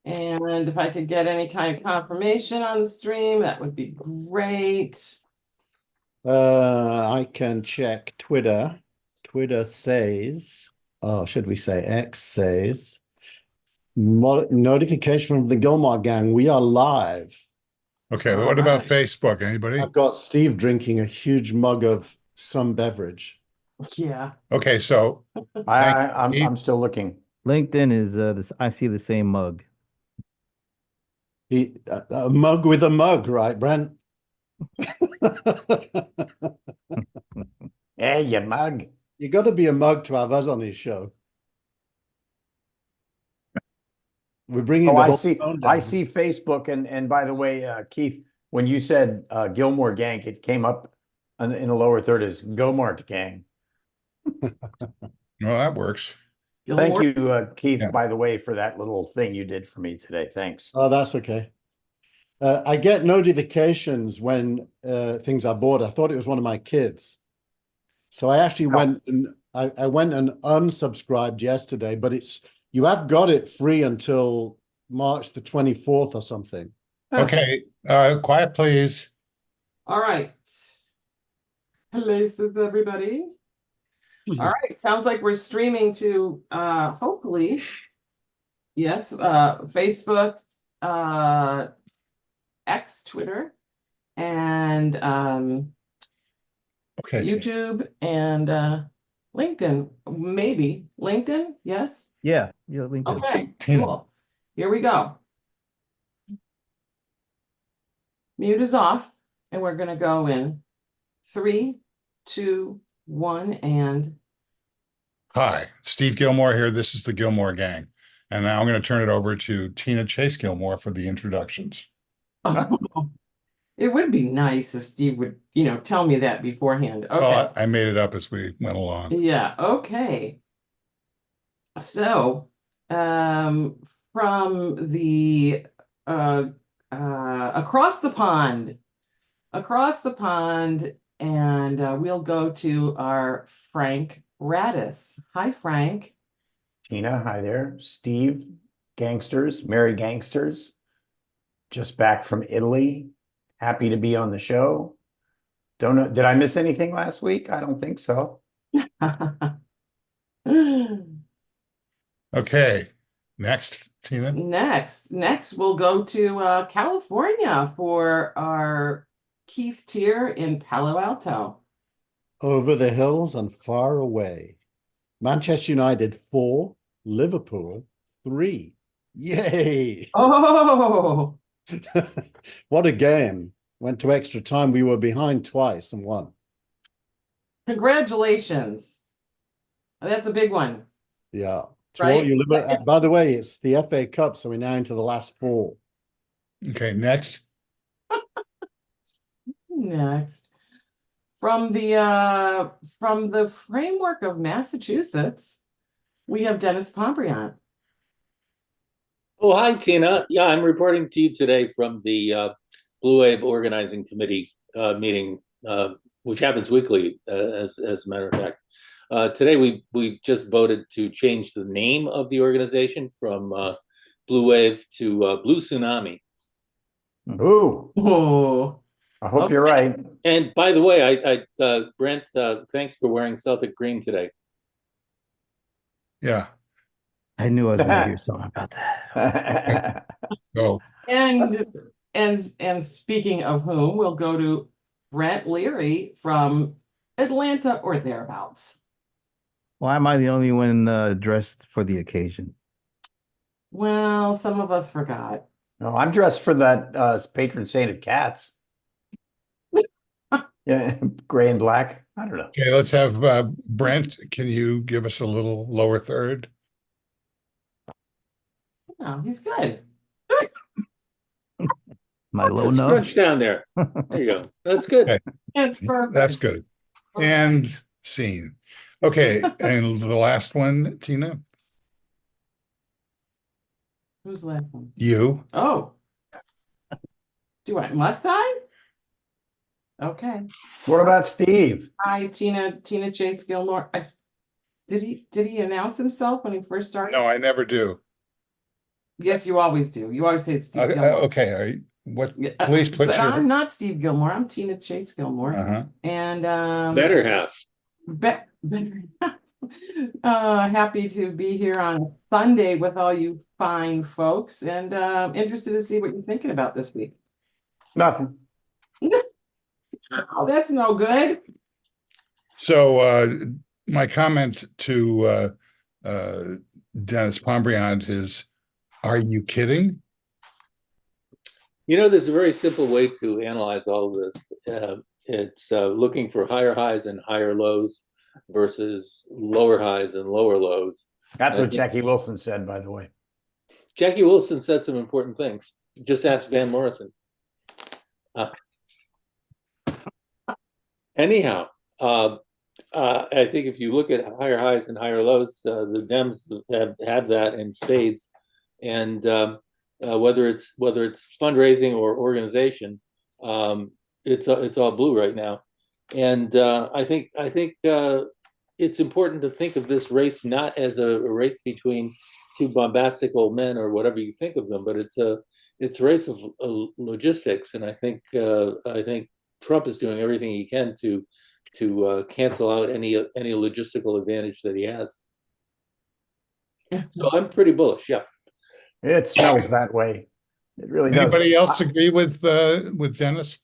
And if I could get any kind of confirmation on the stream, that would be great. I can check Twitter. Twitter says, oh, should we say X says, notification from the Gillmor gang. We are live. Okay, All what about right. Facebook? Anybody? I've got Steve drinking a huge mug of some beverage. Yeah. Okay, so I'm still looking. LinkedIn is this. I see the same mug. A mug with a mug, right, Brent? Hey, you mug. You got to be a mug to have us on his show. We're bringing Oh, the I whole see. tone I down. see Facebook, and by the way, Keith, when you said Gillmor Gang, it came up in the lower third as Gomart Gang. well, that works. Thank you, Keith, Yeah. by the way, for that little thing you did for me today. Thanks. Oh, that's okay. I get notifications when things are bought. I thought it was one of my kids. So I actually went and I went and unsubscribed yesterday, but you have got it free until March the 24th or something. Okay, quiet, please. All right. Places, everybody. All right. Sounds like we're streaming to hopefully, yes, Facebook, X, Twitter, and Okay, YouTube and LinkedIn. Maybe LinkedIn, yes. Yeah, LinkedIn. Okay, Tina. cool. Here we go. Mute is off, and we're gonna go in 3, 2, 1, and Hi, Steve Gillmor here. This is the Gillmor Gang. And now I'm going to turn it over to Tina Chase Gillmor for the introductions. it would be nice if Steve would, tell me that beforehand. Okay. Well, I made it up as we went along. Yeah, okay. So, from the across the pond, and we'll go to our Frank Radis. Hi, Frank. Tina, hi there. Steve, gangsters, merry gangsters. Just back from Italy. Happy to be on the show. Don't know. Did I miss anything last week? I don't think so. Okay, next, Tina. Next, we'll go to California for our Keith Tier in Palo Alto. Over the hills and far away. Manchester United 4, Liverpool 3. Yay! Oh, What a game. Went to extra time. We were behind twice and won. congratulations. That's a big one. Yeah. To Right? all you by the way, it's the FA Cup, so we're now into the last 4. Okay, next. Next. From the framework of Massachusetts, we have Dennis Pombriant. Oh, hi, Tina. Yeah, I'm reporting to you today from the Blue Wave Organizing Committee meeting, which happens weekly, as a matter of fact. Today, we just voted to change the name of the organization from Blue Wave to Blue Tsunami. Ooh, Oh, I hope Okay. you're right. And by the way, Brent, thanks for wearing Celtic green today. Yeah, I knew I was going to hear something about that. go. and speaking of whom, we'll go to Brent Leary from Atlanta or thereabouts. Why am I the only one dressed for the occasion? Well, some of us forgot. No, I'm dressed for that patron saint of cats. Yeah, gray and black. I don't know. Okay, let's have Brent. Can you give us a little lower third? Oh, he's good. My low enough? Scrunch down there. There you go. That's good. Okay. It's perfect. That's good. And scene. Okay, and the last one, Tina, Who's the last one? you. Oh. Must I? Okay. What about Steve? Hi, Tina Chase Gillmor. Did he announce himself when he first started? No, I never do. Yes, you always do. You always say it's Steve Gilmore. Okay, all right. What, Yeah, please put but your, I'm not Steve Gilmore. I'm Tina Chase Gilmore. uh-huh. And Better half. happy to be here on a Sunday with all you fine folks, and interested to see what you're thinking about this week. Nothing. Oh, that's no good. So my comment to Dennis Pombriand is, are you kidding? There's a very simple way to analyze all of this. It's looking for higher highs and higher lows versus lower highs and lower lows. That's what Jackie Wilson said, by the way. Jackie Wilson said some important things. Just ask Van Morrison. Anyhow, I think if you look at higher highs and higher lows, the Dems have that in spades, and whether it's fundraising or organization, it's all blue right now, and I think it's important to think of this race not as a race between two bombastic old men or whatever you think of them, but it's a race of logistics, and I think Trump is doing everything he can to cancel out any logistical advantage that he has. So I'm pretty bullish. Yeah. It smells that way. It really does. Anybody else agree with Dennis?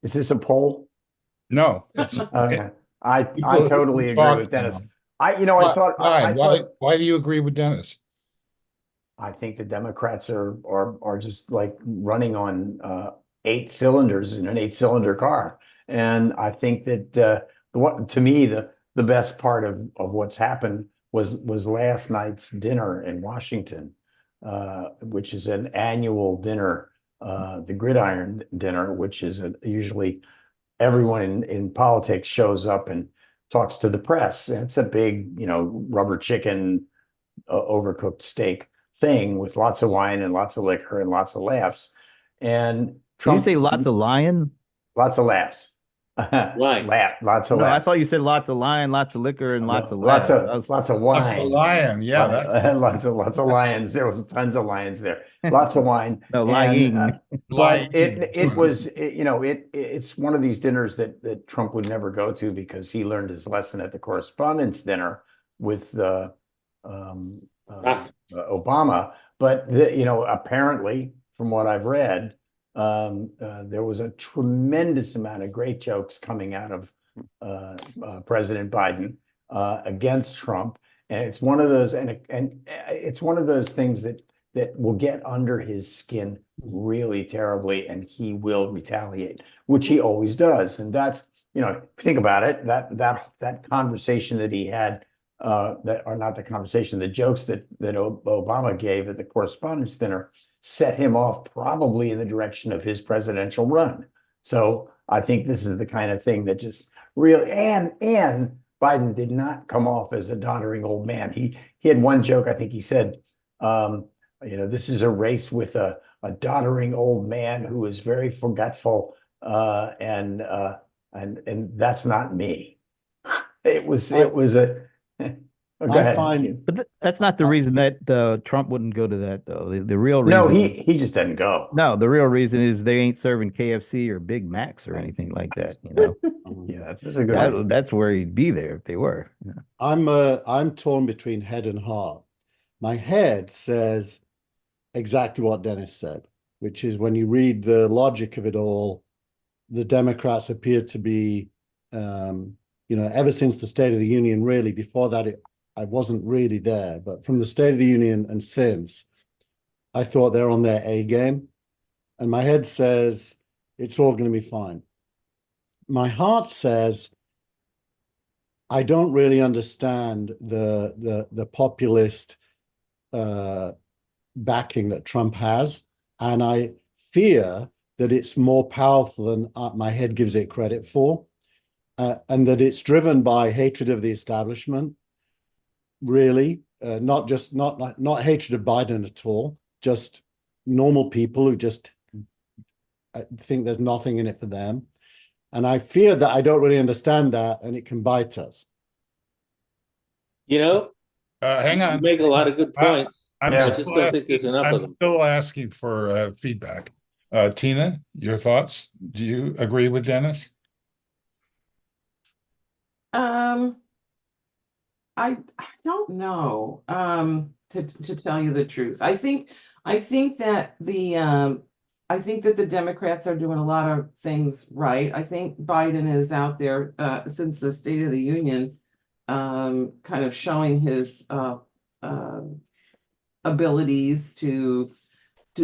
Is this a poll? No. It's, Okay. I People totally agree talk with Dennis. now. Why do you agree with Dennis? I think the Democrats are just like running on 8 cylinders in an 8-cylinder car. And I think that to me the best part of what's happened was last night's dinner in Washington, which is an annual dinner, the Gridiron Dinner, which is usually everyone in politics shows up and talks to the press. And it's a big, rubber chicken, overcooked steak thing with lots of wine and lots of liquor and lots of laughs. And Trump, Did you say lots of lion? lots of laughs. Right. Lots of No, I laughs. thought you said lots of lion, lots of liquor, and lots of lots laughs. of lots of wine. Lots of lion. Yeah. lots of lions. There was tons of lions there. Lots of wine. No, And, lying. but it's one of these dinners that Trump would never go to because he learned his lesson at the correspondence dinner with Obama. But apparently, from what I've read, there was a tremendous amount of great jokes coming out of President Biden against Trump, and it's one of those, and it's one of those things that will get under his skin really terribly, and he will retaliate, which he always does. And that's, think about it, that conversation that he had, the jokes that Obama gave at the correspondence dinner set him off probably in the direction of his presidential run. So I think this is the kind of thing that just really, and Biden did not come off as a doddering old man. He had one joke, I think he said, this is a race with a doddering old man who is very forgetful, and that's not me. It was a. Go ahead. But that's not the reason that Trump wouldn't go to that, though. The real reason. No, he just doesn't go. No, the real reason is they ain't serving KFC or Big Macs or anything like that. Yeah, that's a good. That's where he'd be there if they were. Yeah. I'm torn between head and heart. My head says exactly what Dennis said, which is when you read the logic of it all, the Democrats appear to be, ever since the State of the Union, really. Before that, I wasn't really there, but from the State of the Union and since, I thought they're on their A game, and my head says it's all going to be fine. My heart says I don't really understand the populist backing that Trump has, and I fear that it's more powerful than my head gives it credit for, and that it's driven by hatred of the establishment. Really, not hatred of Biden at all, just normal people who just think there's nothing in it for them. And I fear that I don't really understand that, and it can bite us. Hang You on. make a lot of good points. I'm Yeah. I still just don't think there's asking- enough of I'm them. still asking for feedback. Tina, your thoughts? Do you agree with Dennis? Um, I don't know, to tell you the truth. I think that I think that the Democrats are doing a lot of things right. I think Biden is out there, since the State of the Union, kind of showing his, uh, abilities to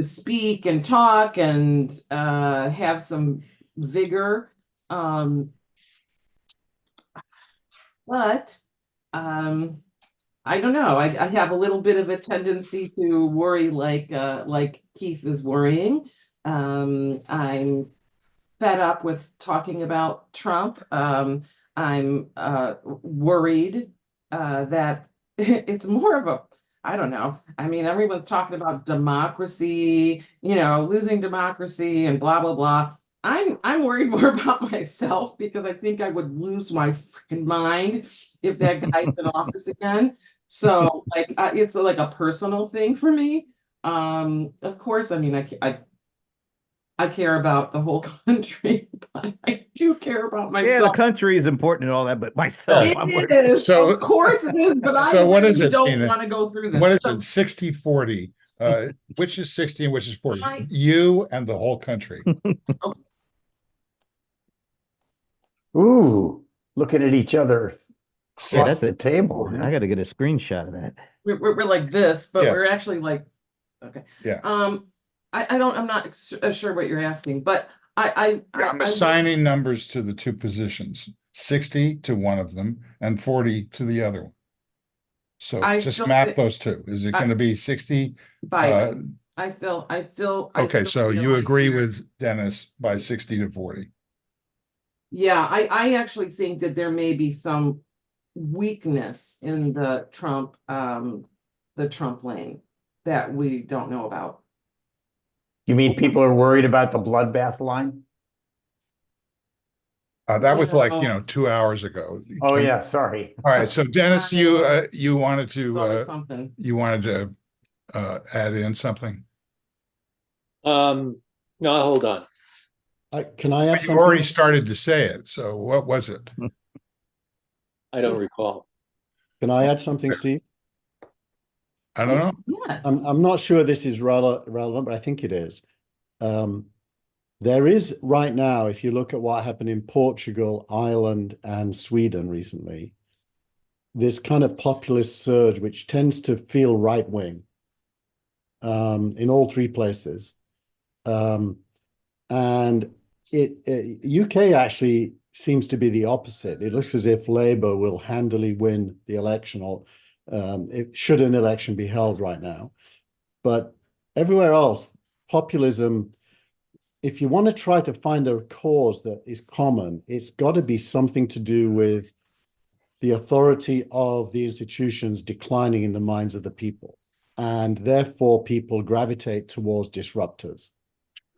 speak and talk and, have some vigor. Um, but, um, I don't know. I have a little bit of a tendency to worry like Keith is worrying. I'm fed up with talking about Trump. I'm worried that it's more of a, I don't know. I mean, everyone's talking about democracy, losing democracy and blah blah blah. I'm worried more about myself because I think I would lose my freaking mind if that guy's in office again. So like it's like a personal thing for me. Of course, I mean I care about the whole country, but I do care about Yeah, the myself. country is important and all that, but myself, I'm It worried. is, So- of course it is, but I So what is really it, don't Tina? want to go through this. What is So it? 60-40? Which is 60 and which is 40? I- You and the whole country. Ooh, looking at each other Yeah, across that's the table. I got to get a screenshot of that. we're like this, but Yeah. we're actually like, okay. Yeah. I'm not sure what you're asking, but I'm assigning numbers to the two positions, 60 to one of them and 40 to the other one. So I just still map think- those two. Is it going to be 60? Biden. I still Okay, so feel you like agree we're- with Dennis by 60 to 40. Yeah, I actually think that there may be some weakness in the Trump lane that we don't know about. You mean people are worried about the bloodbath line? That was like, No. 2 hours ago. Oh, yeah, sorry. All right, so Dennis, you wanted It's always to something. add in something. No, hold on. Can I add You something? already started to say it. So what was it? I don't recall. Can I add something, Steve? I don't know. Yes. I'm not sure this is relevant, but I think it is. There is right now, if you look at what happened in Portugal, Ireland, and Sweden recently, this kind of populist surge, which tends to feel right wing, in all three places. And UK actually seems to be the opposite. It looks as if Labour will handily win the election, or should an election be held right now. But everywhere else, populism, if you want to try to find a cause that is common, it's got to be something to do with the authority of the institutions declining in the minds of the people. And therefore, people gravitate towards disruptors.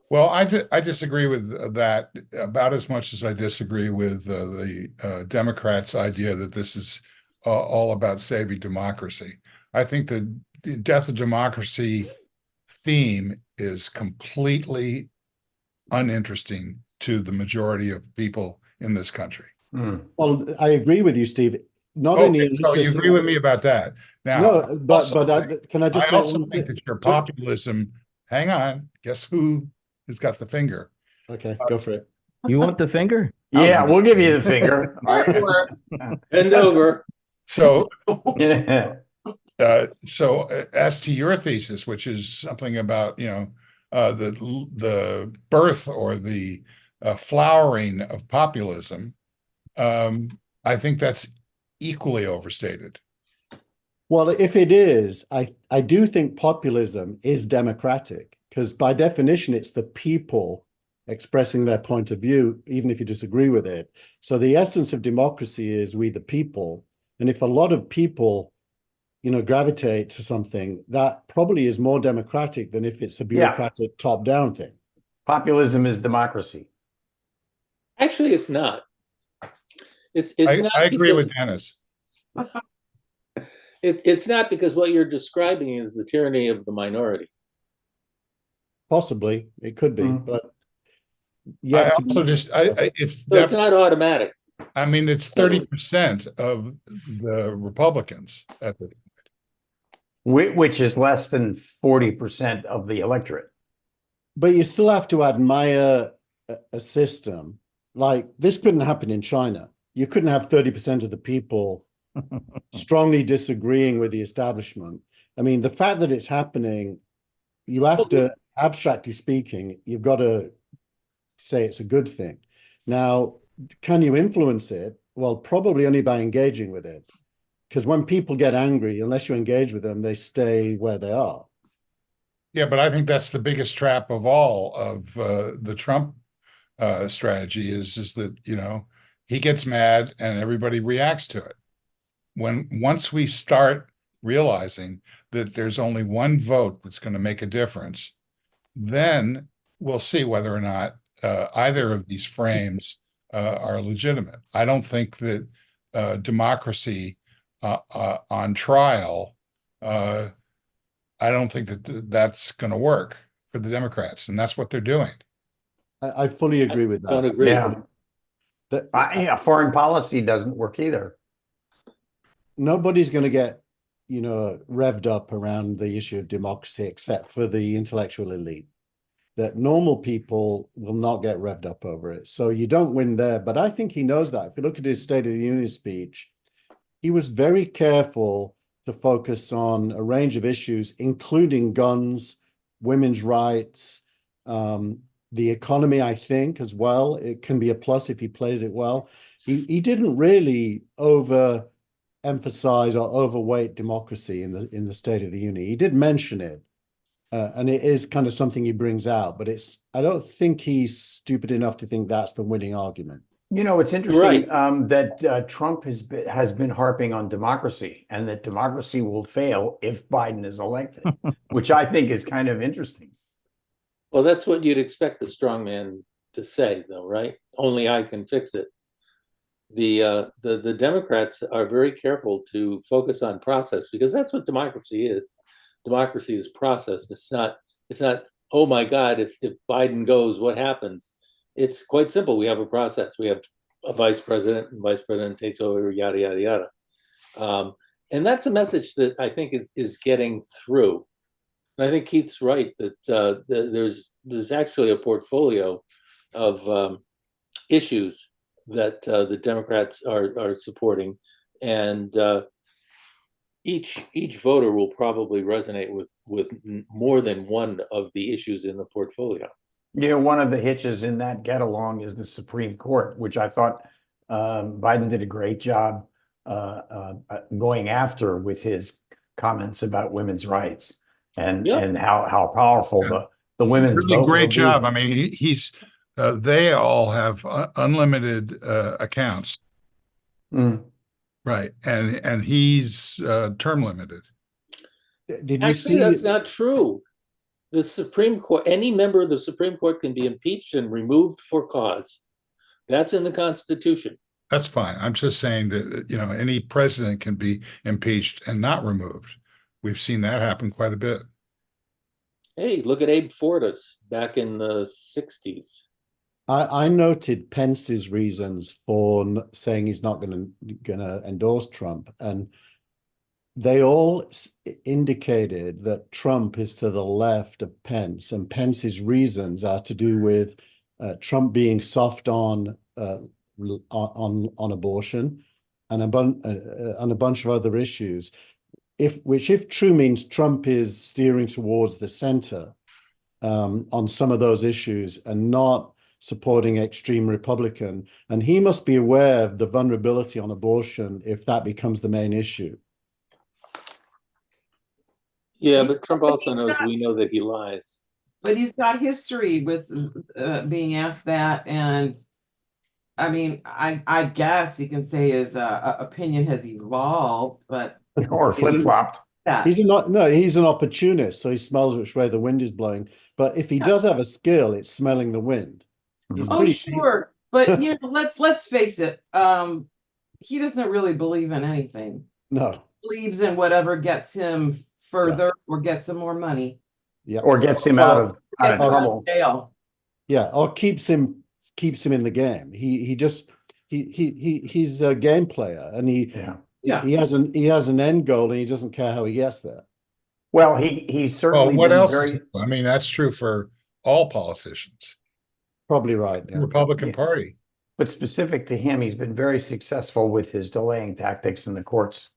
Well, I disagree with that about as much as I disagree with the Democrats' idea that this is all about saving democracy. I think the death of democracy theme is completely uninteresting to the majority of people in this country. Well, I agree with you, Steve. Not Okay, only so you interesting, agree with me about that. Now, no, but also can I just I make also one think thing? that your populism, hang on, guess who has got the finger? Okay, go for it. You want the finger? Yeah, we'll give you the finger. Sure. Bend over. So Yeah. As to your thesis, which is something about the birth or the flowering of populism, I think that's equally overstated. Well, if it is, I do think populism is democratic, because by definition, it's the people expressing their point of view, even if you disagree with it. So the essence of democracy is we the people. And if a lot of people, gravitate to something, that probably is more democratic than if it's a bureaucratic top-down thing. Populism is democracy. Actually, it's not. It's not I agree because with Dennis. It's not, because what you're describing is the tyranny of the minority. Possibly it could be, Mm. but I yet to also be. just, it's So it's not automatic. I mean, it's 30% of the Republicans at the, Which is less than 40% of the electorate. But you still have to admire a system like this. Couldn't happen in China. You couldn't have 30% of the people strongly disagreeing with the establishment. I mean, the fact that it's happening, you have to, abstractly speaking, you've got to say it's a good thing. Now, can you influence it? Well, probably only by engaging with it. Because when people get angry, unless you engage with them, they stay where they are. yeah, but I think that's the biggest trap of all of the Trump strategy is that, he gets mad and everybody reacts to it. Once we start realizing that there's only one vote that's going to make a difference, then we'll see whether or not either of these frames are legitimate. I don't think that democracy on trial, I don't think that that's going to work for the Democrats, and that's what they're doing. I fully agree with that. Don't agree. Yeah. Yeah, foreign policy doesn't work either. Nobody's going to get, revved up around the issue of democracy except for the intellectual elite. That normal people will not get revved up over it. So you don't win there. But I think he knows that. If you look at his State of the Union speech, he was very careful to focus on a range of issues, including guns, women's rights, the economy, I think, as well. It can be a plus if he plays it well. He didn't really emphasize or overweight democracy in the State of the Union. He did mention it, and it is kind of something he brings out. But I don't think he's stupid enough to think that's the winning argument. It's interesting, Right. That Trump has been harping on democracy, and that democracy will fail if Biden is elected, which I think is kind of interesting. Well, that's what you'd expect the strong man to say, though, right? Only I can fix it. The Democrats are very careful to focus on process, because that's what democracy is. Democracy is process. It's not, oh my God, if Biden goes, what happens? It's quite simple. We have a process. We have a vice president, and vice president takes over, yada, yada, yada. And that's a message that I think is getting through. And I think Keith's right that there's actually a portfolio of issues that the Democrats are supporting, and each voter will probably resonate with more than one of the issues in the portfolio. One of the hitches in that get along is the Supreme Court, which I thought Biden did a great job going after with his comments about women's rights and how powerful the women's Really vote great will be. job. I mean, they all have unlimited accounts, right? And he's term limited. Did you Actually, see? that's not true. The Supreme Court, any member of the Supreme Court can be impeached and removed for cause. That's in the Constitution. That's fine. I'm just saying that, any president can be impeached and not removed. We've seen that happen quite a bit. Hey, look at Abe Fortas back in the 60s. I noted Pence's reasons for saying he's not going to endorse Trump, and they all indicated that Trump is to the left of Pence, and Pence's reasons are to do with Trump being soft on abortion and a bunch of other issues. If true, means Trump is steering towards the center on some of those issues and not supporting extreme Republican. And he must be aware of the vulnerability on abortion if that becomes the main issue. Yeah, but Trump also knows we know that he lies. But he's got history with being asked that, and I mean, I guess you can say his opinion has evolved, but Or flip-flopped. He's an opportunist, so he smells which way the wind is blowing. But if he does have a skill, it's smelling the wind. He's pretty sure. But let's face it, he doesn't really believe in anything. No. believes in whatever gets him further or gets him more money. Yeah. Or gets him Well, out Gets of him out of trouble. jail. Yeah, or keeps him in the game. He's a game player, and Yeah. he has an end goal, and he doesn't care how he gets there. Well, he's Well, certainly what been else is, very, I mean, that's true for all politicians, Probably right. the Yeah. Republican Yeah. Party. but specific to him, he's been very successful with his delaying tactics in the courts,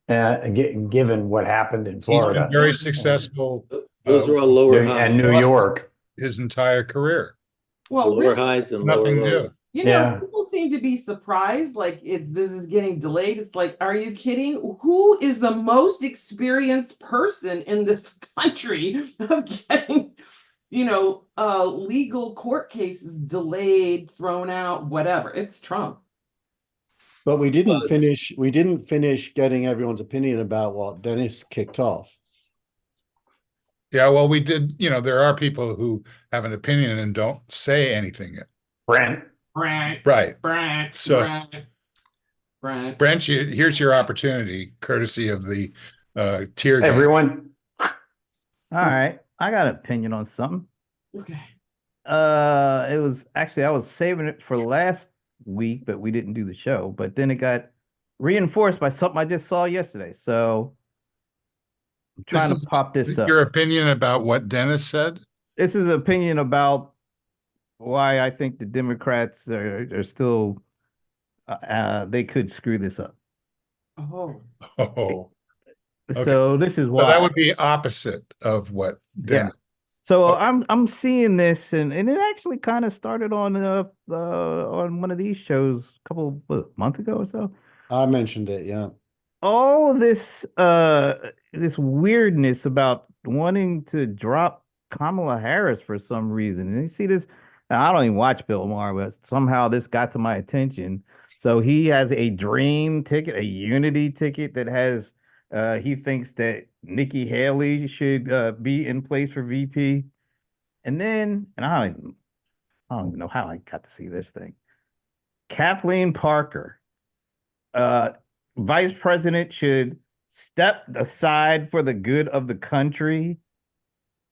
given what happened in He's been Florida very successful Those are all lower and highs, New York. his entire career. Well, lower really, highs and lower Nothing new. lows. Yeah. people seem to be surprised, like this is getting delayed. It's like, are you kidding? Who is the most experienced person in this country of getting, legal court cases delayed, thrown out, whatever? It's Trump. But we didn't But- finish. We didn't finish getting everyone's opinion about what Dennis kicked off. Yeah, well, we did, there are people who have an opinion and don't say anything. Brent. Brent, Right. Brent, So- Brent. Brent, here's your opportunity, courtesy of the tear gas. Everyone. All right. I got an opinion on something. Okay. It was actually, I was saving it for last week, but we didn't do the show. But then it got reinforced by something I just saw yesterday. So I'm trying This to is pop this up. Your opinion about what Dennis said? This is an opinion about why I think the Democrats are still, they could screw this up. Oh. Oh, Okay. So this is so why. that would be opposite of what Dennis. So Oh. I'm seeing this, and it actually kind of started on one of these shows a couple months ago or so. I mentioned it. Yeah. All this this weirdness about wanting to drop Kamala Harris for some reason. And you see this, and I don't even watch Gillmor, but somehow this got to my attention. So he has a dream ticket, a unity ticket that has he thinks that Nikki Haley should be in place for VP. And then, and I don't even know how I got to see this thing. Kathleen Parker, vice president should step aside for the good of the country.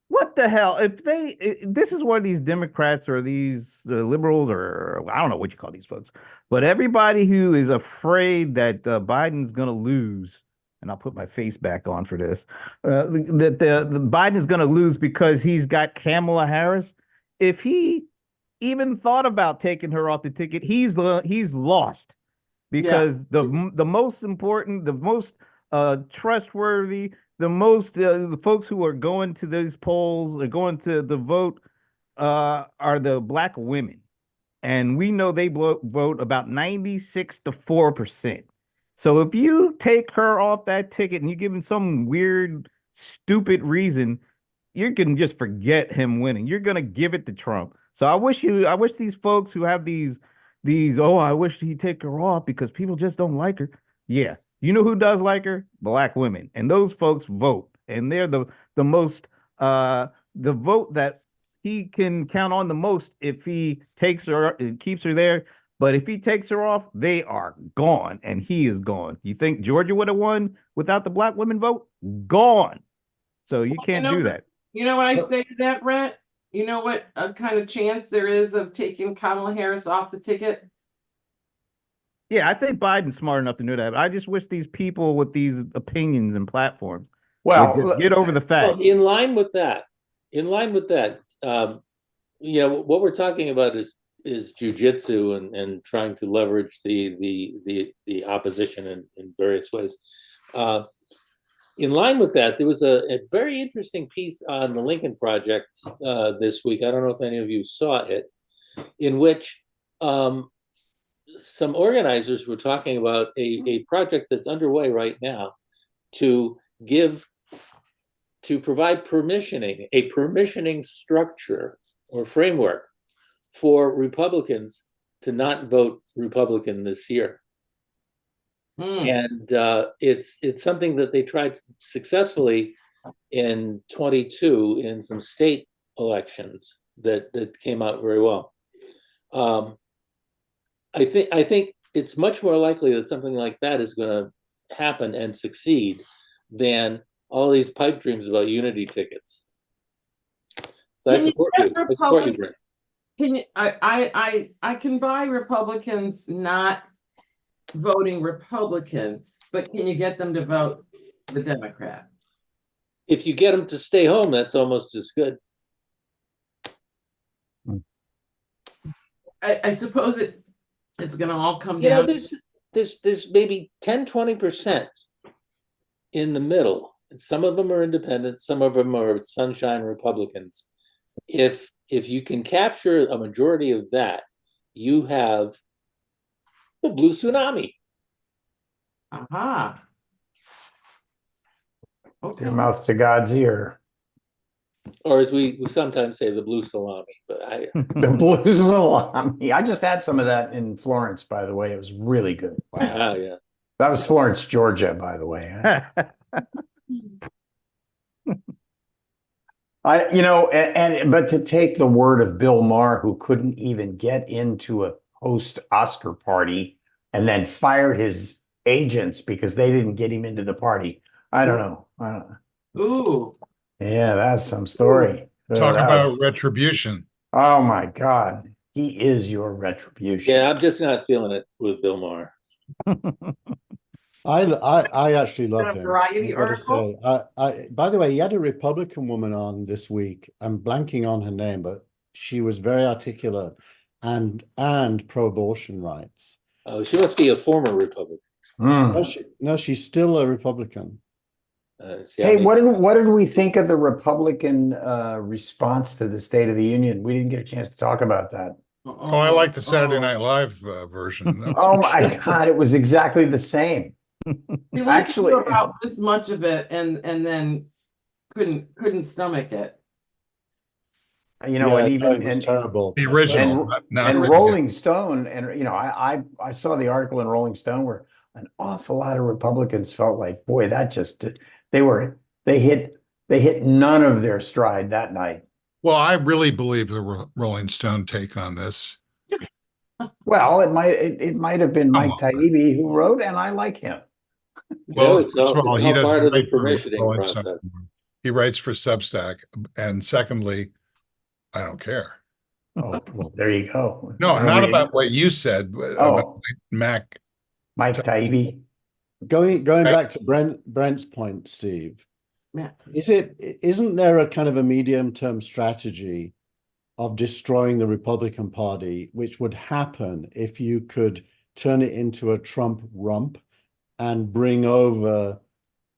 What the hell? This is one of these Democrats or these liberals, or I don't know what you call these folks, but everybody who is afraid that Biden's going to lose, and I'll put my face back on for this, that the Biden is going to lose because he's got Kamala Harris. If he even thought about taking her off the ticket, he's lost. Because the most important, the most trustworthy, the folks who are going to these polls or going to the vote are the Black women. And we know they vote about 96 to 4%. So if you take her off that ticket and you give him some weird, stupid reason, you can just forget him winning. You're going to give it to Trump. So I wish these folks who have these, I wish he'd take her off because people just don't like her. Yeah. You know who does like her? Black women. And those folks vote. And they're the most, the vote that he can count on the most if he takes her and keeps her there. But if he takes her off, they are gone and he is gone. You think Georgia would have won without the Black women vote? Gone. So you can't do that. You know what I say to that, Brent? You know what kind of chance there is of taking Kamala Harris off the ticket? Yeah, I think Biden's smart enough to know that. But I just wish these people with these opinions and platforms Well, would just get over the fact. Well, in line with that, what we're talking about is jujitsu and trying to leverage the opposition in various ways. In line with that, there was a very interesting piece on the Lincoln Project this week. I don't know if any of you saw it, in which some organizers were talking about a project that's underway right now to provide a permissioning structure or framework for Republicans to not vote Republican this year. And it's something that they tried successfully in 22 in some state elections that came out very well. I think it's much more likely that something like that is going to happen and succeed than all these pipe dreams about unity tickets. So I Can you support get you. I support you, Republic- Brent. Can you, I can buy Republicans not voting Republican, but can you get them to vote the Democrat? If you get them to stay home, that's almost as good. I suppose it's gonna all come You know, down. there's maybe 10-20% in the middle. Some of them are independent, some of them are sunshine Republicans. If you can capture a majority of that, you have the blue tsunami. Aha. Okay. Your mouth to God's ear. Or as we sometimes say, the blue salami. But The blue salami. I just had some of that in Florence, by the way. It was really good. yeah. That was Florence, Georgia, by the way. But to take the word of Bill Maher, who couldn't even get into a post-Oscar party and then fired his agents because they didn't get him into the party. I don't know. Ooh. Yeah, that's some story. Talk That about was- retribution. oh my God. He is your retribution. Yeah, I'm just not feeling it with Bill Maher. I actually love A him. Variety I've got to article? say, by the way, he had a Republican woman on this week. I'm blanking on her name, but she was very articulate and pro-abortion rights. Oh, she must be a former Republican. No, she's still a Republican. Hey, what did we think of the Republican response to the State of the Union? We didn't get a chance to talk about that. Oh, I like the Saturday Night Live version. Oh my God, it was exactly the same. We listened Actually- to about this much of it and then couldn't stomach it. You know, Yeah, and even it was terrible. The original, and, not and the- Rolling Stone, and you know, I saw the article in Rolling Stone where an awful lot of Republicans felt like, boy, that just they hit none of their stride that night. Well, I really believe the Rolling Stone take on this. Well, it might have been Mike on. Taibbi who wrote, and I like him. Well, it's all, first of all, it's he all doesn't part of the write for permissioning Rolling Stone process. anymore. He writes for Substack, and secondly, I don't care. Oh, well, there you go. No, not about what you said, but about Oh, Mac. Mike Taibbi. Going back to Brent's point, Steve, Matt, isn't there a kind of a medium-term strategy of destroying the Republican Party, which would happen if you could turn it into a Trump rump and bring over,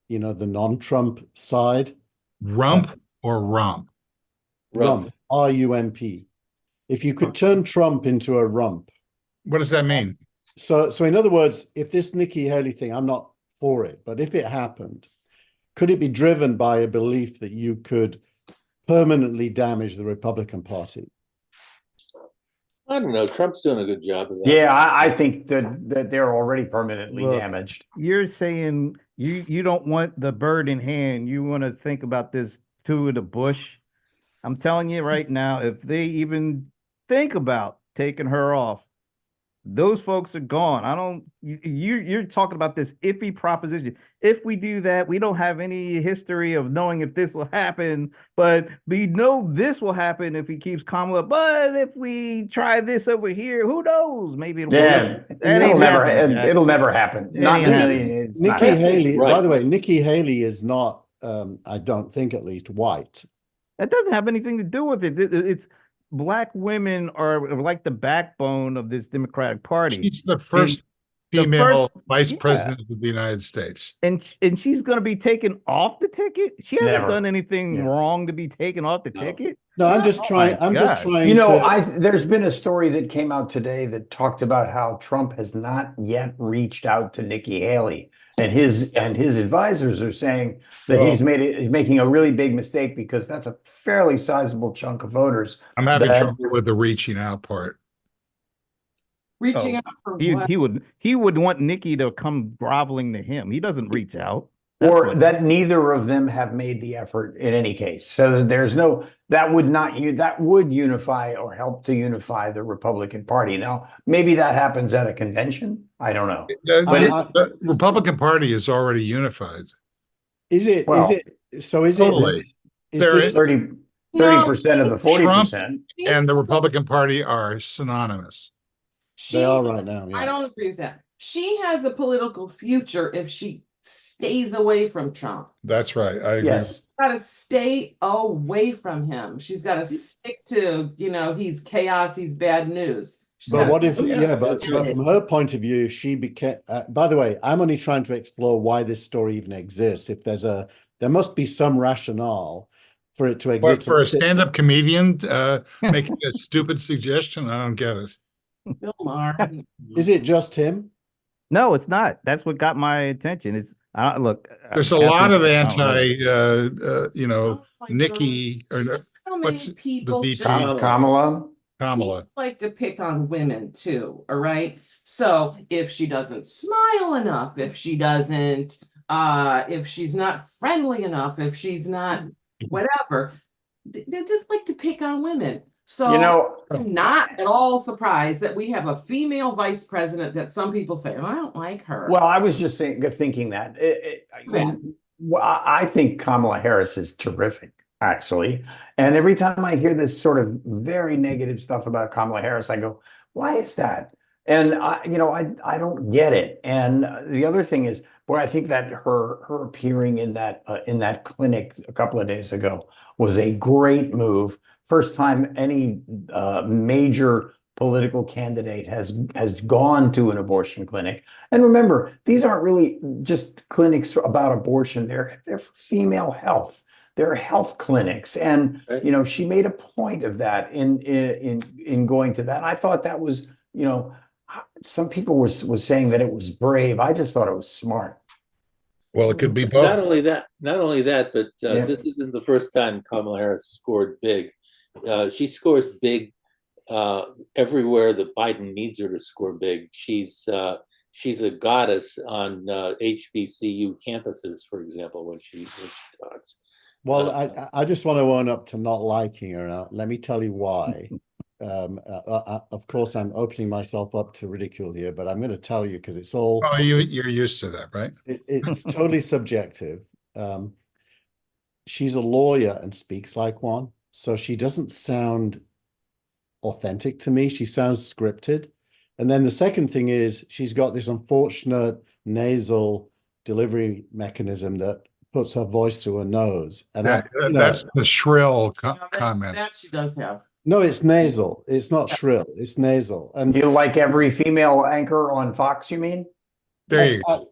the non-Trump side? Rump or romp? Rump, R-U-M-P. If you could turn Trump into a rump. What does that mean? So in other words, if this Nikki Haley thing, I'm not for it, but if it happened, could it be driven by a belief that you could permanently damage the Republican Party? I don't know. Trump's doing a good job of that. Yeah, I think that they're already permanently Look, damaged. You're saying you don't want the bird in hand. You want to think about this two in the bush. I'm telling you right now, if they even think about taking her off, those folks are gone. You're talking about this iffy proposition. If we do that, we don't have any history of knowing if this will happen, but we know this will happen if he keeps Kamala. But if we try this over here, who knows? Maybe it'll Yeah, That ain't happening, Jack. it'll never happen. It Not ain't in a happening. million. It's not Nikki happening. Haley, Right. by the way, Nikki Haley is not, I don't think at least, white. That doesn't have anything to do with it. It's Black women are like the backbone of this Democratic Party. She's the first the female first- vice yeah. president of the United States. And she's going to be taken off the ticket. She hasn't Never. done anything Yeah. wrong to be taken off the No. ticket. No, I'm just Oh trying. my I'm just God. trying. You know, to, there's been a story that came out today that talked about how Trump has not yet reached out to Nikki Haley, and his advisors are saying that Well- he's making a really big mistake because that's a fairly sizable chunk of voters. I'm having That- trouble with the reaching out part. reaching Oh, out for He what? he would want Nikki to come groveling to him. He doesn't reach out. That's or what, that neither of them have made the effort in any case. So that there's no, that would not, that would unify or help to unify the Republican Party. Now, maybe that happens at a convention. I don't know. But it, The Republican Party is already unified. Is it? Well, So is Totally. it? Is There this? is 30% of the 40%. Trump and the Republican Party are synonymous. They are right now. I Yeah. don't agree with that. She has a political future if she stays away from Trump. That's right. I agree. Yes. Got to stay away from him. She's got to stick to, he's chaos, he's bad news. She's But gotta what if? stick to Yeah, it. but from her point of view, she became. By the way, I'm only trying to explore why this story even exists. If there must be some rationale for it to But exist. for a stand-up comedian making a stupid suggestion, I don't get it. Gillmor. Is it just him? no, it's not. That's what got my attention. It's look. There's a ask lot me- of I don't know. Oh my Nikki God. or How what's many the people VP? just Kamala. Kamala. like to pick on women too, all right? So if she doesn't smile enough, if she doesn't, if she's not friendly enough, if she's not whatever, they just like to pick on women. So I'm not at all surprised that we have a female vice president that some people say, oh, I don't like her. Well, I was just thinking that. I think Kamala Harris is terrific, actually. And every time I hear this sort of very negative stuff about Kamala Harris, I go, why is that? And I don't get it. And the other thing is, boy, I think that her appearing in that clinic a couple of days ago was a great move. First time any major political candidate has gone to an abortion clinic. And remember, these aren't really just clinics about abortion. They're for female health. They're health clinics. And Right. she made a point of that in going to that. And I thought that was, some people was saying that it was brave. I just thought it was smart. Well, it could be Not both. only that, but Yeah. this isn't the first time Kamala Harris scored big. She scores big everywhere that Biden needs her to score big. She's a goddess on HBCU campuses, of example, when she talks. Well, I just want to own up to not liking her. Now, let me tell you why. Of course, I'm opening myself up to ridicule here, but I'm going to tell you because it's all. Oh, you're used to that, right? It's totally subjective. She's a lawyer and speaks like one, so she doesn't sound authentic to me. She sounds scripted. And then the second thing is she's got this unfortunate nasal delivery mechanism that puts her voice through her nose. And That's the shrill That comment. she does have. no, it's nasal. It's not shrill. It's nasal. And You like every female anchor on Fox, you mean? There you go.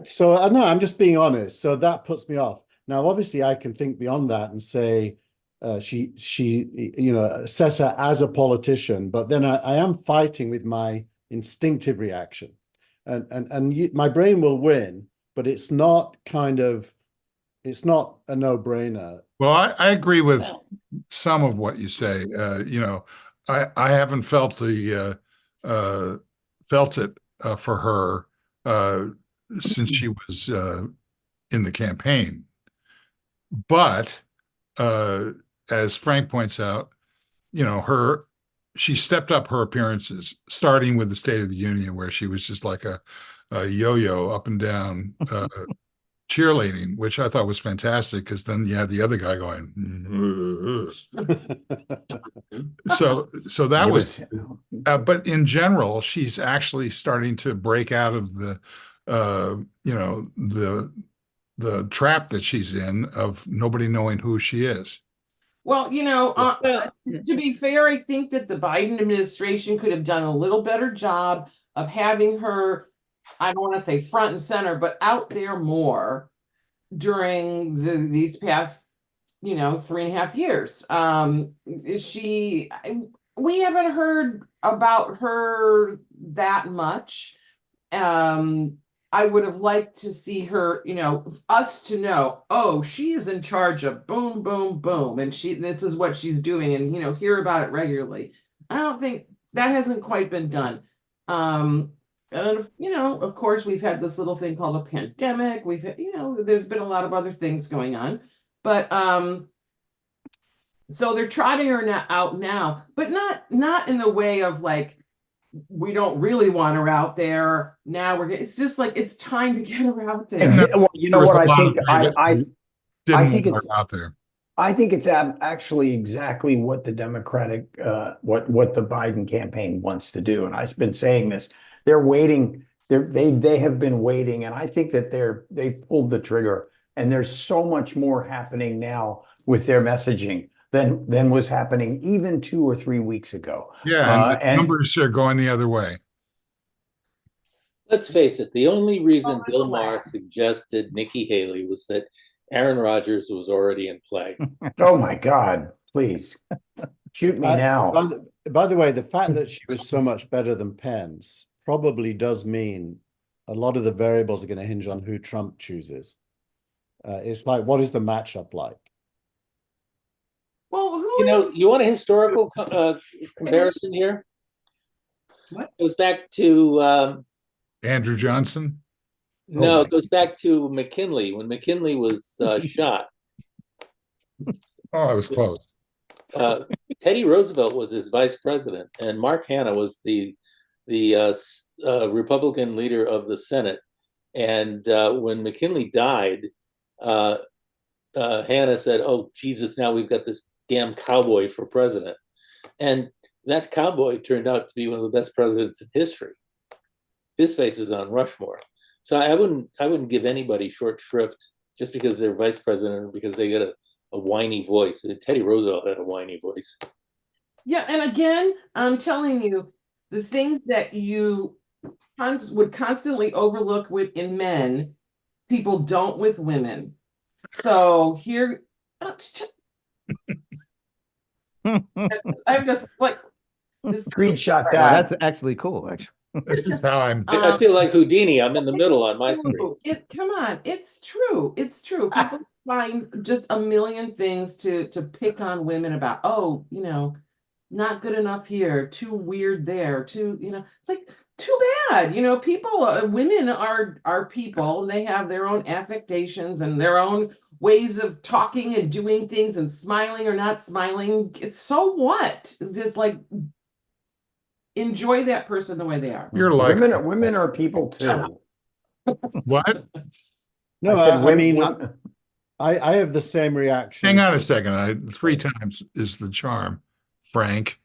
so no, I'm just being honest. So that puts me off. Now, obviously, I can think beyond that and say she assess her as a politician, but then I am fighting with my instinctive reaction, and my brain will win, but it's not a no-brainer. Well, I agree with some of what you say. I haven't felt it for her since she was in the campaign. But as Frank points out, she stepped up her appearances, starting with the State of the Union, where she was just like a yo-yo up and down. Cheerleading, which I thought was fantastic, because then you had the other guy going. So that was, but in general, she's actually starting to break out of the trap that she's in of nobody knowing who she is. Well, to be fair, I think that the Biden administration could have done a little better job of having her, I don't want to say front and center, but out there more during these past, 3.5 years. We haven't heard about her that much. I would have liked to see her, us to know, oh, she is in charge of boom, boom, boom, and this is what she's doing, and hear about it regularly. I don't think that hasn't quite been done. of course, we've had this little thing called a pandemic. We've had, there's been a lot of other things going on, but so they're trotting her out now, but not in the way of like, we don't really want her out there now. It's just like it's time to get her out there. Well, you know There was what a I lot think? of people who didn't think want it's her out there. I think it's actually exactly what the Democratic, what the Biden campaign wants to do. And I've been saying this. They're waiting. They have been waiting, and I think that they've pulled the trigger. And there's so much more happening now with their messaging than was happening even 2 or 3 weeks ago. Yeah, and the numbers are going the other way. Let's face it, the only reason Oh, Gillmor suggested Nikki Haley was that Aaron Rodgers was already in play. Oh my God, please shoot me now. By the way, the fact that she was so much better than Pence probably does mean a lot of the variables are going to hinge on who Trump chooses. It's like, what is the matchup like? Well, You want a historical comparison here? What? It goes back to Andrew Johnson? no, it goes back to McKinley when McKinley was shot. Oh, I was close. Teddy Roosevelt was his vice president, and Mark Hanna was the Republican leader of the Senate. And when McKinley died, Hanna said, "Oh Jesus, now we've got this damn cowboy for president," and that cowboy turned out to be one of the best presidents in history. His face is on Rushmore. So I wouldn't give anybody short shrift just because they're vice president or because they get a whiny voice. Teddy Roosevelt had a whiny voice. yeah, and again, I'm telling you, the things that you would constantly overlook in men, people don't with women. So here, I'm just like this. Screenshot Well, that. that's actually cool. Actually, This is how I'm. I feel like Houdini. I'm in the middle on my screen. Come on, it's true. It's true. People find just a million things to pick on women about. Oh, not good enough here, too weird there, too, it's like too bad. People, women are people, and they have their own affectations and their own ways of talking and doing things and smiling or not smiling. It's so what? Just like enjoy that person the way they are. You're like Women are people too. what? No, I said I mean, women, I have the same reaction. Hang on a second. 3 times is the charm, Frank.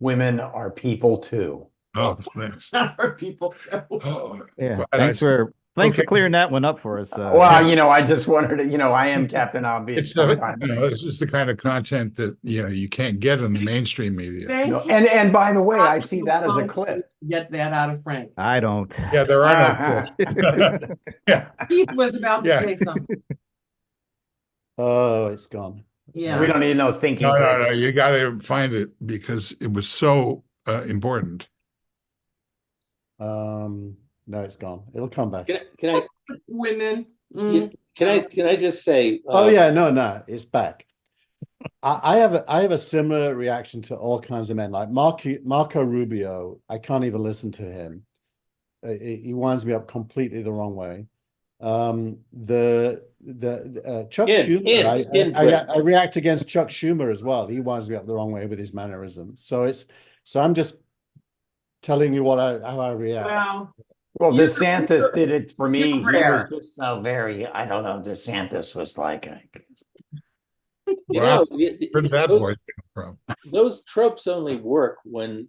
women are people too. Oh, thanks. Are people too. Oh, yeah. glad Thanks for clearing that one up for us. Well, I just wanted to, I am Captain Obvious It's sometimes. it's just the kind of content that you can't get in the mainstream media. Thanks. And by the way, I see that as a clip. Get that out of Frank. I don't. Yeah, there are no. Yeah, Keith was about to Yeah. say something. Oh, it's gone. Yeah. We don't need those thinking no. clips. You got to find it because it was so important. No, it's gone. It'll come back. Can I Women. can I just say? Oh yeah, no, it's back. I have a similar reaction to all kinds of men, like Marco Rubio. I can't even listen to him. He winds me up completely the wrong way. Chuck Schumer. I react against Chuck Schumer as well. He winds me up the wrong way with his mannerisms. So I'm just telling you how I react. Wow. Well, DeSantis did it for me. He rare. was just so very, I don't know, DeSantis was like, Wow. Where did that voice come from? Those tropes only work when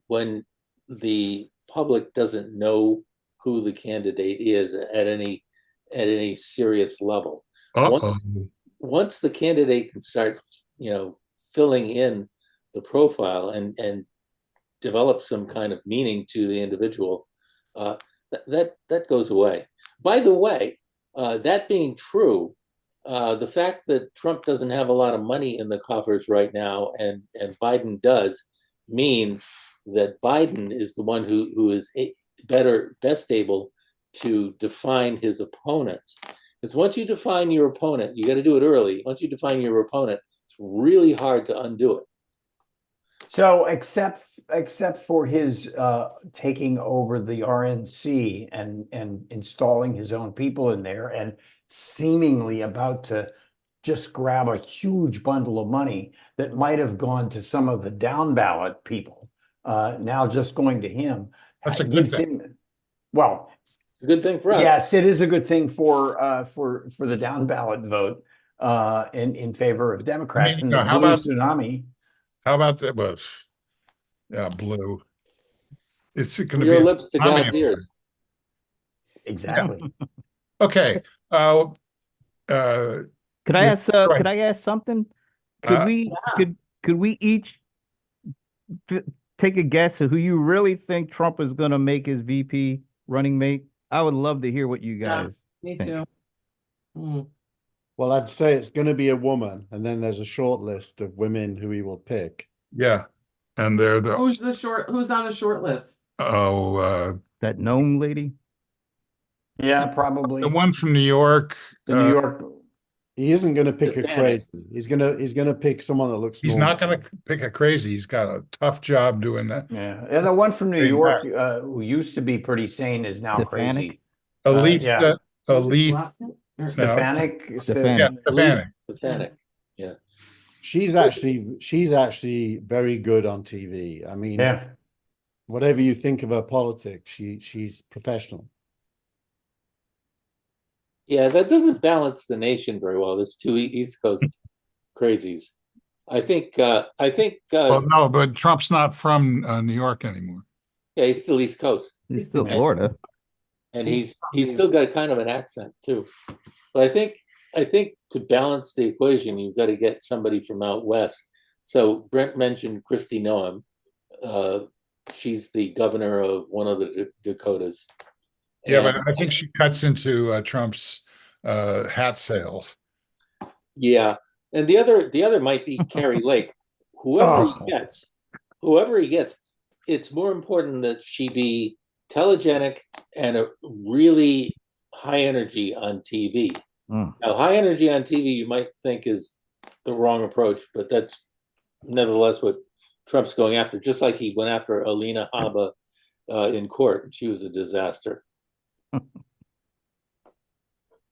the public doesn't know who the candidate is at any serious level. Once the candidate can start, filling in the profile and develop some kind of meaning to the individual, that goes away. By the way, that being true, the fact that Trump doesn't have a lot of money in the coffers right now and Biden does means that Biden is the one who is best able to define his opponents. Because once you define your opponent, you got to do it early. Once you define your opponent, it's really hard to undo it. So except for his taking over the RNC and installing his own people in there and seemingly about to just grab a huge bundle of money that might have gone to some of the down ballot people, now just going to him, That's a good gives thing. him, well, It's a good thing for us. yes, it is a good thing for the down ballot vote in favor of Democrats and the how blue about tsunami. that was blue? It's going to Your be lips to God's ears. Exactly. okay. Could I Yeah, ask? right. Could I ask something? Could Uh, we? Yeah. Could we each take a guess of who you really think Trump is going to make his VP running mate? I would love to hear what you Yeah, guys me think. too. Hmm. Well, I'd say it's going to be a woman, and then there's a short list of women who he will pick. yeah, and they're the Who's on the short list? That gnome lady. Yeah, the probably. one from New York. The New York. He isn't going to pick a Hispanic. crazy. He's gonna pick someone that looks He's normal. not going to pick a crazy. He's got a tough job doing that. Yeah, and the one from New Bring York, back. who used to be pretty sane, is now Stefanik? crazy. Elite, Yeah. elite. Or- Stefanik. Stefanik. Yeah, Stefanik. Satanic. Yeah. She's actually very good on TV. I mean, Yeah. whatever you think of her politics, she's professional. Yeah, that doesn't balance the nation very well. There's two East Coast crazies. I think Well, no, but Trump's not from New York anymore. yeah, he's still East Coast. He's still Yeah. Florida. And he's still got kind of an accent too. But I think to balance the equation, you've got to get somebody from out west. So Brent mentioned Kristi Noem. She's the governor of one of the Dakotas. Yeah, And- but I think she cuts into Trump's hat sales. yeah, and the other might be Carrie Lake. Whoever he gets, it's more important that she be telegenic and a really high energy on TV. Mm. Now, high energy on TV, you might think is the wrong approach, but that's nevertheless what Trump's going after. Just like he went after Alina Habba in court, she was a disaster.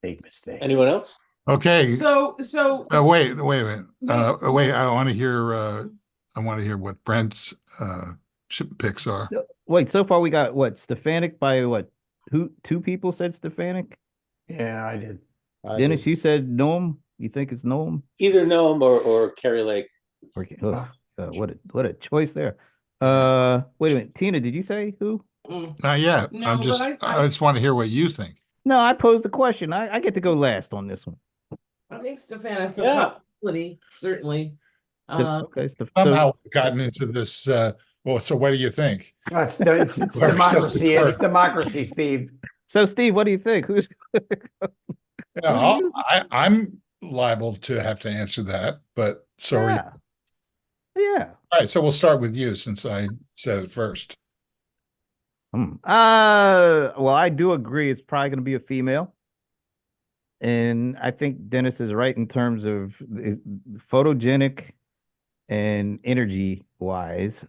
Big mistake. Anyone else? Okay. So Wait a minute. Wait. I want to hear what Brent's picks are. Wait, so far we got what? Stefanik by what? Who? Two people said Stefanik? Yeah, I did. Dennis, you said Noam? You think it's Noam? Either Noam or Carrie Lake. What a choice there. Wait a minute. Tina, did you say who? Not yet. No, but I just want to hear what you think. No, I posed the question. I get to go last on this one. I think Stefanik's a Yeah. possibility, certainly. Okay, Somehow we've gotten into this. Well, so what do you think? It's Whoever says the democracy. It's first. democracy, Steve. So Steve, what do you think? Who's Yeah, I'm liable to have to answer that, but so are you. Yeah. All right, so we'll start with you since I said it first. Well, I do agree it's probably going to be a female. And I think Dennis is right in terms of photogenic and energy wise.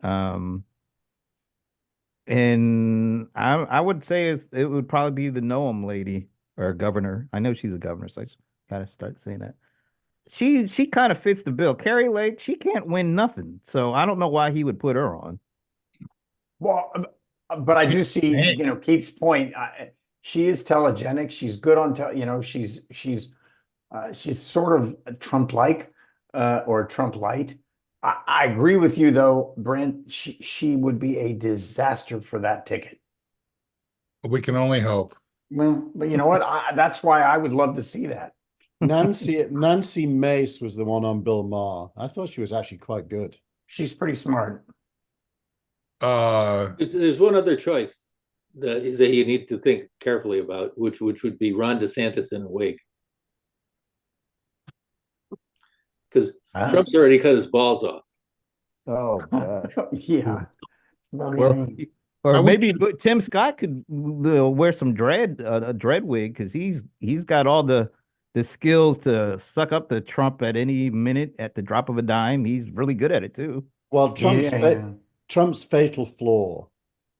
And I would say it would probably be the Noam lady or governor. I know she's a governor, so I gotta start saying that. She kind of fits the bill. Carrie Lake, she can't win nothing, so I don't know why he would put her on. Well, but I do see, Keith's point. She is telegenic. She's good on, she's sort of Trump-like or Trump-light. I agree with you, though, Brent. She would be a disaster for that ticket. We can only hope. Well, but you know what? That's why I would love to see that. Nancy Mace was the one on Bill Maher. I thought she was actually quite good. She's pretty smart. There's one other choice that you need to think carefully about, which would be Ron DeSantis in a wig. Because Trump's already cut his balls off. Oh gosh. Yeah. Or maybe Tim Scott could wear some a dread wig because he's got all the skills to suck up the Trump at any minute at the drop of a dime. He's really good at it too. Well, Yeah. Trump's fatal flaw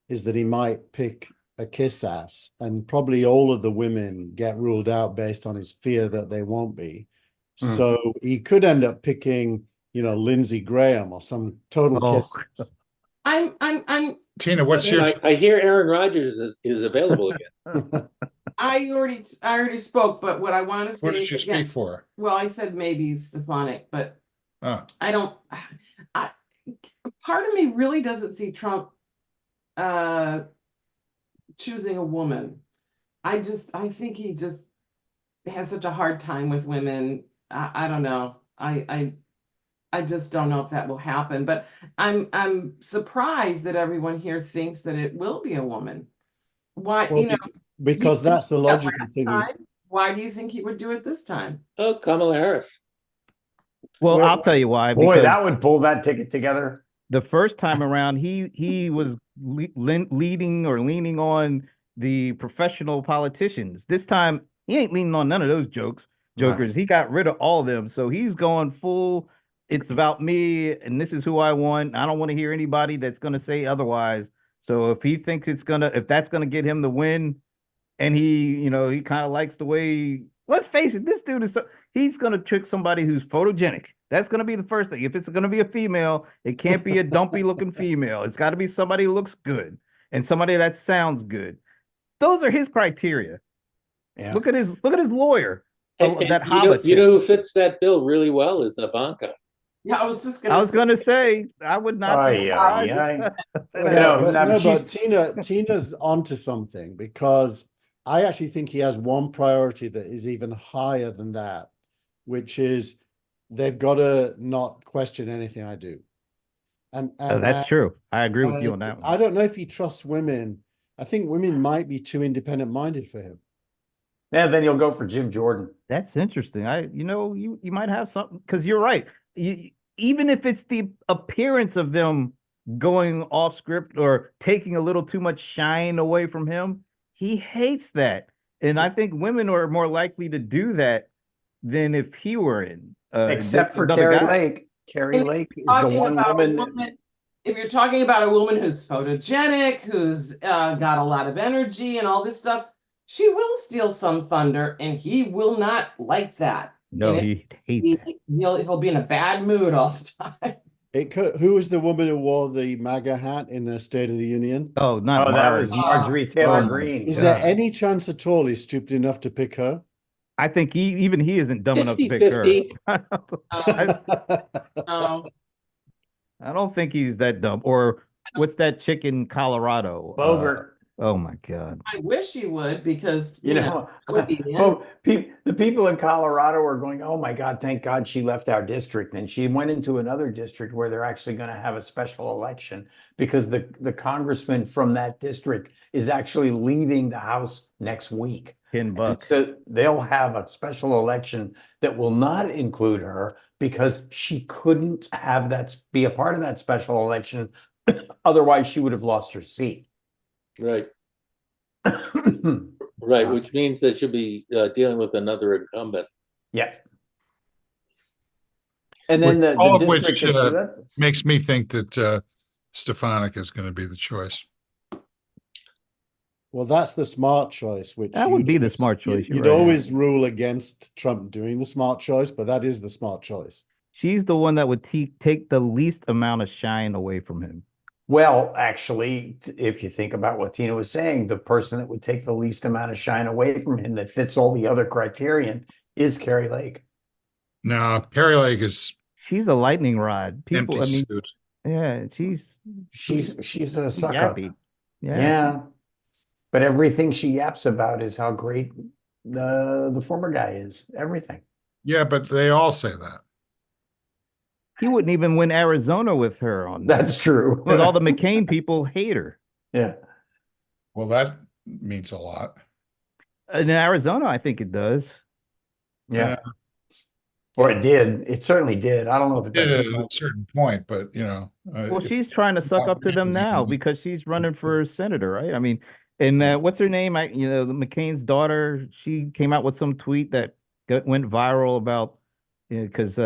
is that he might pick a kiss ass, and probably all of the women get ruled out based on his fear that they won't be. Hmm. So he could end up picking, Lindsey Graham or some total Oh, kiss ass. I'm Tina, what's your I hear Aaron Rodgers is available again. I already spoke, but what I want to what say did you again, speak for? well, I said maybe Stefanik, but Oh, I don't. I part of me really doesn't see Trump choosing a woman. I think he just has such a hard time with women. I don't know. I just don't know if that will happen. But I'm surprised that everyone here thinks that it will be a woman. Why, Well, he because didn't that's the do that logical last thing. time. Why do you think he would do it this time? Oh, Kamala Harris. well, Well, I'll tell you why. Boy, Because that would pull that ticket together. the first time around, he was leading or leaning on the professional politicians. This time, he ain't leaning on none of those jokers. He got rid of all of them, so he's going full. It's about me, and this is who I want. I don't want to hear anybody that's going to say otherwise. So if he thinks if that's gonna get him the win, and he kind of likes the way. Let's face it, this dude he's gonna trick somebody who's photogenic. That's gonna be the first thing. If it's gonna be a female, it can't be a dumpy looking female. It's got to be somebody who looks good and somebody that sounds good. Those are his criteria. Yeah. Look at his lawyer, And that you know, Hobbit chick. who fits that bill really well is Ivanka. Yeah, I was just I gonna was say, gonna say I would not be surprised. But Tina's onto something, because I actually think he has one priority that is even higher than that, which is they've got to not question anything I do. And That's true. I agree with you on that one. I don't know if he trusts women. I think women might be too independent minded for him. And then you'll go for Jim Jordan. That's interesting. You might have something, because you're right. Even if it's the appearance of them going off script or taking a little too much shine away from him, he hates that. And I think women are more likely to do that than if he were in. Except for another Carrie guy. Lake. Carrie if Lake you're is the talking one about a woman. if you're talking about a woman who's photogenic, who's got a lot of energy and all this stuff, she will steal some thunder, and he will not like that. No, And he hate that. he'll be in a bad mood all the time. Who was the woman who wore the MAGA hat in the State of the Union? Oh, not Oh, that was Marge. Marjorie Taylor Oh my Greene. Is God. there any chance at all he's stupid enough to pick her? I think even he isn't dumb enough to pick 50-50. her. No. I don't think he's that dumb. Or what's that chick in Colorado? Bogart. Oh my God. I wish he would, because You know, that would be the end. the people in Colorado are going, oh my God, thank God she left our district. And she went into another district where they're actually going to have a special election because the congressman from that district is actually leaving the House next week. Ken And Buck. so they'll have a special election that will not include her because she couldn't have that be a part of that special election. Otherwise, she would have lost her seat. Right, right, which means that she'll be dealing with another incumbent. Yeah. And then the all of district which that she left. makes me think that Stefanik is going to be the choice. Well, that's the smart choice, which That would be the smart choice. You're You'd right. always rule against Trump doing the smart choice, but that is the smart choice. She's the one that would take the least amount of shine away from him. Well, actually, if you think about what Tina was saying, the person that would take the least amount of shine away from him that fits all the other criterion is Carrie Lake. No, Carrie Lake is She's a lightning rod. People, empty suit. yeah, she's a suck up. yappy. Yeah. But everything she yaps about is how great the former guy is. Everything. Yeah, but they all say that. He wouldn't even win Arizona with her on that. That's true. Because all the McCain people hate her. Yeah. Well, that means a lot. In Arizona, I think it does. Yeah. Or it did. It certainly did. I don't know if it does. At a certain point, but Well, she's trying to suck up to them now because she's running for senator, right? I mean, and what's her name? The McCain's daughter. She came out with some tweet that went viral about because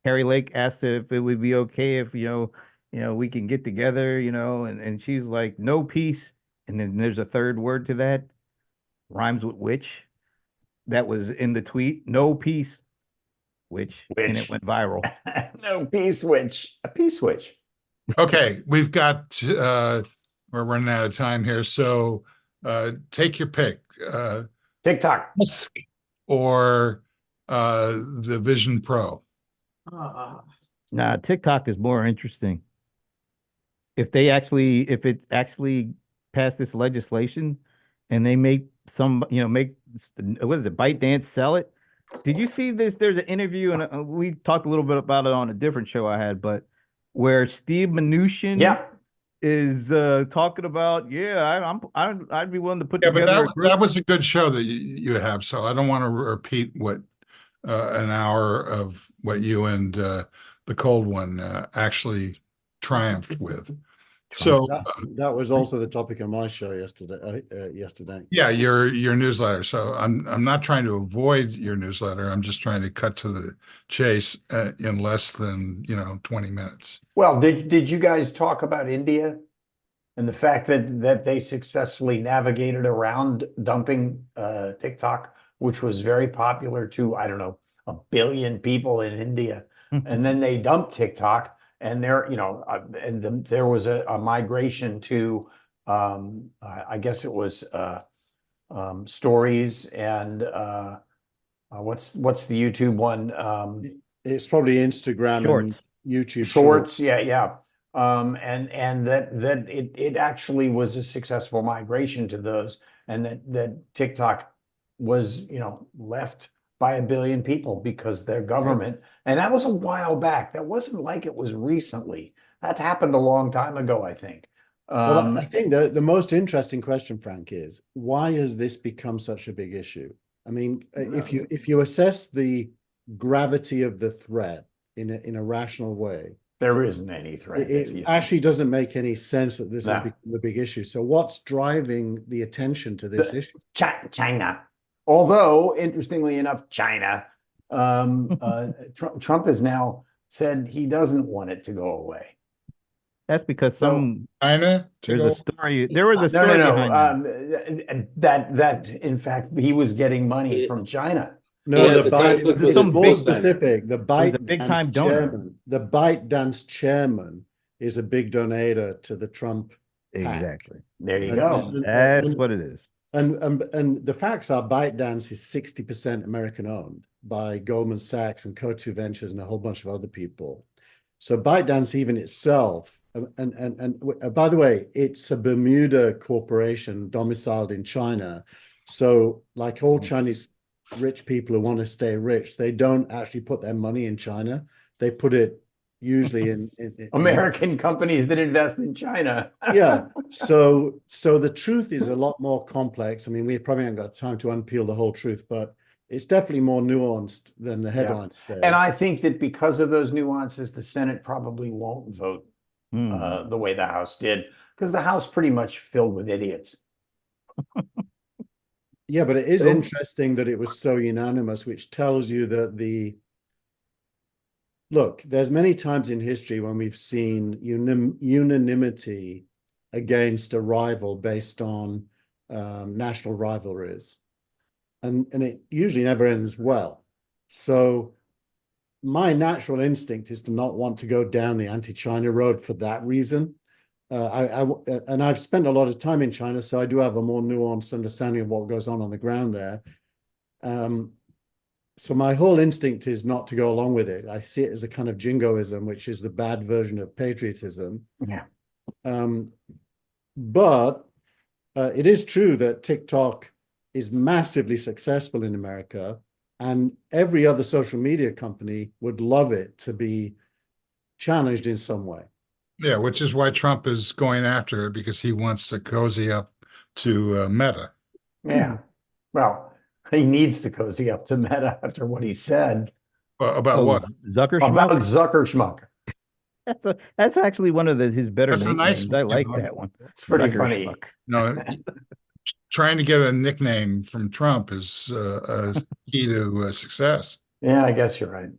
Carrie Lake asked if it would be okay if, we can get together, and she's like, no peace. And then there's a third word to that, rhymes with which. That was in the tweet, no peace, and it Which went viral. no P switch, a P switch. Okay, we've got we're running out of time here, so take your pick. TikTok. Musk or the Vision Pro. Nah, TikTok is more interesting. If it actually pass this legislation and they make what is it, ByteDance sell it? Did you see this? There's an interview, and we talked a little bit about it on a different show I had, but where Steve Mnuchin is talking about, I'd be willing to put Yeah, but together a group. that was a good show that you have, so I don't want to repeat what an hour of what you and the cold one actually triumphed with. So that was also the topic of my show yesterday. Yeah, your newsletter. So I'm not trying to avoid your newsletter. I'm just trying to cut to the chase in less than 20 minutes. Well, did you guys talk about India and the fact that they successfully navigated around dumping TikTok, which was very popular to, I don't know, 1 billion people in India, and then they dumped TikTok. And there was a migration to, I guess it was stories and what's the YouTube one? It's probably Instagram Shorts. and YouTube Shorts. Yeah. And that it actually was a successful migration to those, and that TikTok was left by 1 billion people because their government, and that was a while back. That wasn't like it was recently. That happened a long time ago, I think. Well, I think the most interesting question, Frank, is why has this become such a big issue? I mean, if you assess the gravity of the threat in a rational way, there isn't any threat. It actually doesn't make any sense that this has become the big issue. So what's driving the attention to this issue? China. Although, interestingly enough, China, Trump has now said he doesn't want it to go away. That's because China. There's a story. There was a story behind that. In fact, he was getting money from China. No, Yeah, the ByteDance more big specific. The big-time donor. The ByteDance chairman is a big donator to the Trump PAC. Exactly. There you go. That's what it is. And the facts are ByteDance is 60% American owned by Goldman Sachs and Coatue Ventures and a whole bunch of other people. So ByteDance even itself, and by the way, it's a Bermuda corporation domiciled in China. So like all Chinese rich people who want to stay rich, they don't actually put their money in China. They put it usually in American companies that invest in China. Yeah. So the truth is a lot more complex. I mean, we probably haven't got time to unpeel the whole truth, but it's definitely more nuanced than the headlines say. And I think that because of those nuances, the Senate probably won't vote the way the House did, because the House pretty much filled with idiots. Yeah, but it is interesting that it was so unanimous, which tells you that look, there's many times in history when we've seen unanimity against a rival based on national rivalries. And it usually never ends well. So my natural instinct is to not want to go down the anti-China road for that reason. And I've spent a lot of time in China, so I do have a more nuanced understanding of what goes on the ground there. So my whole instinct is not to go along with it. I see it as a kind of jingoism, which is the bad version of patriotism. Yeah. But it is true that TikTok is massively successful in America, and every other social media company would love it to be challenged in some way. Yeah, which is why Trump is going after it, because he wants to cozy up to Meta. Yeah. Well, he needs to cozy up to Meta after what he said. About what? Zuckerschmuck? About Zuckerschmuck. That's actually one of his better That's a nice nicknames. I one, like that one. It's pretty funny. No, trying to get a nickname from Trump is key to success. Yeah, I guess you're right.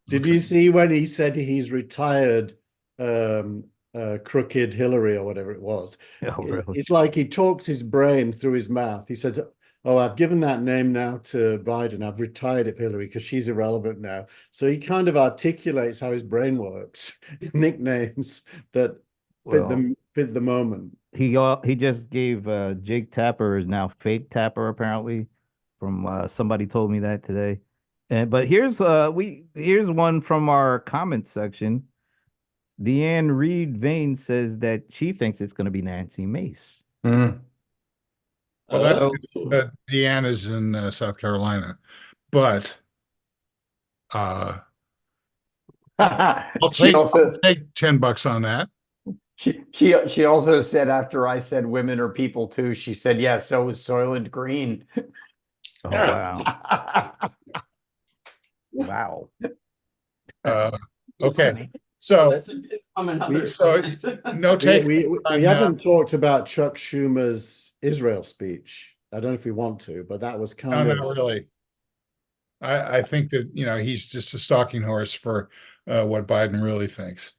Did you see when he said he's retired crooked Hillary or whatever it was? Oh, really? It's like he talks his brain through his mouth. He said, "Oh, I've given that name now to Biden. I've retired it, Hillary, because she's irrelevant now." So he kind of articulates how his brain works, nicknames that Well, fit the moment. he just gave Jake Tapper is now fake Tapper apparently from somebody told me that today. And but here's one from our comment section. Deanne Reed Vane says that she thinks it's going to be Nancy Mace. Hmm. Well, that's So that Deanna's in South Carolina, but I'll She take also $10 on that. she also said after I said women are people too, she said, yeah, so is Soylent Green. oh Yeah. wow. Wow. Uh, okay, so From another so comment. no take We on, haven't talked about Chuck Schumer's Israel speech. I don't know if we want to, but that was no, kind of not really. I think that he's just a stalking horse for what Biden really thinks.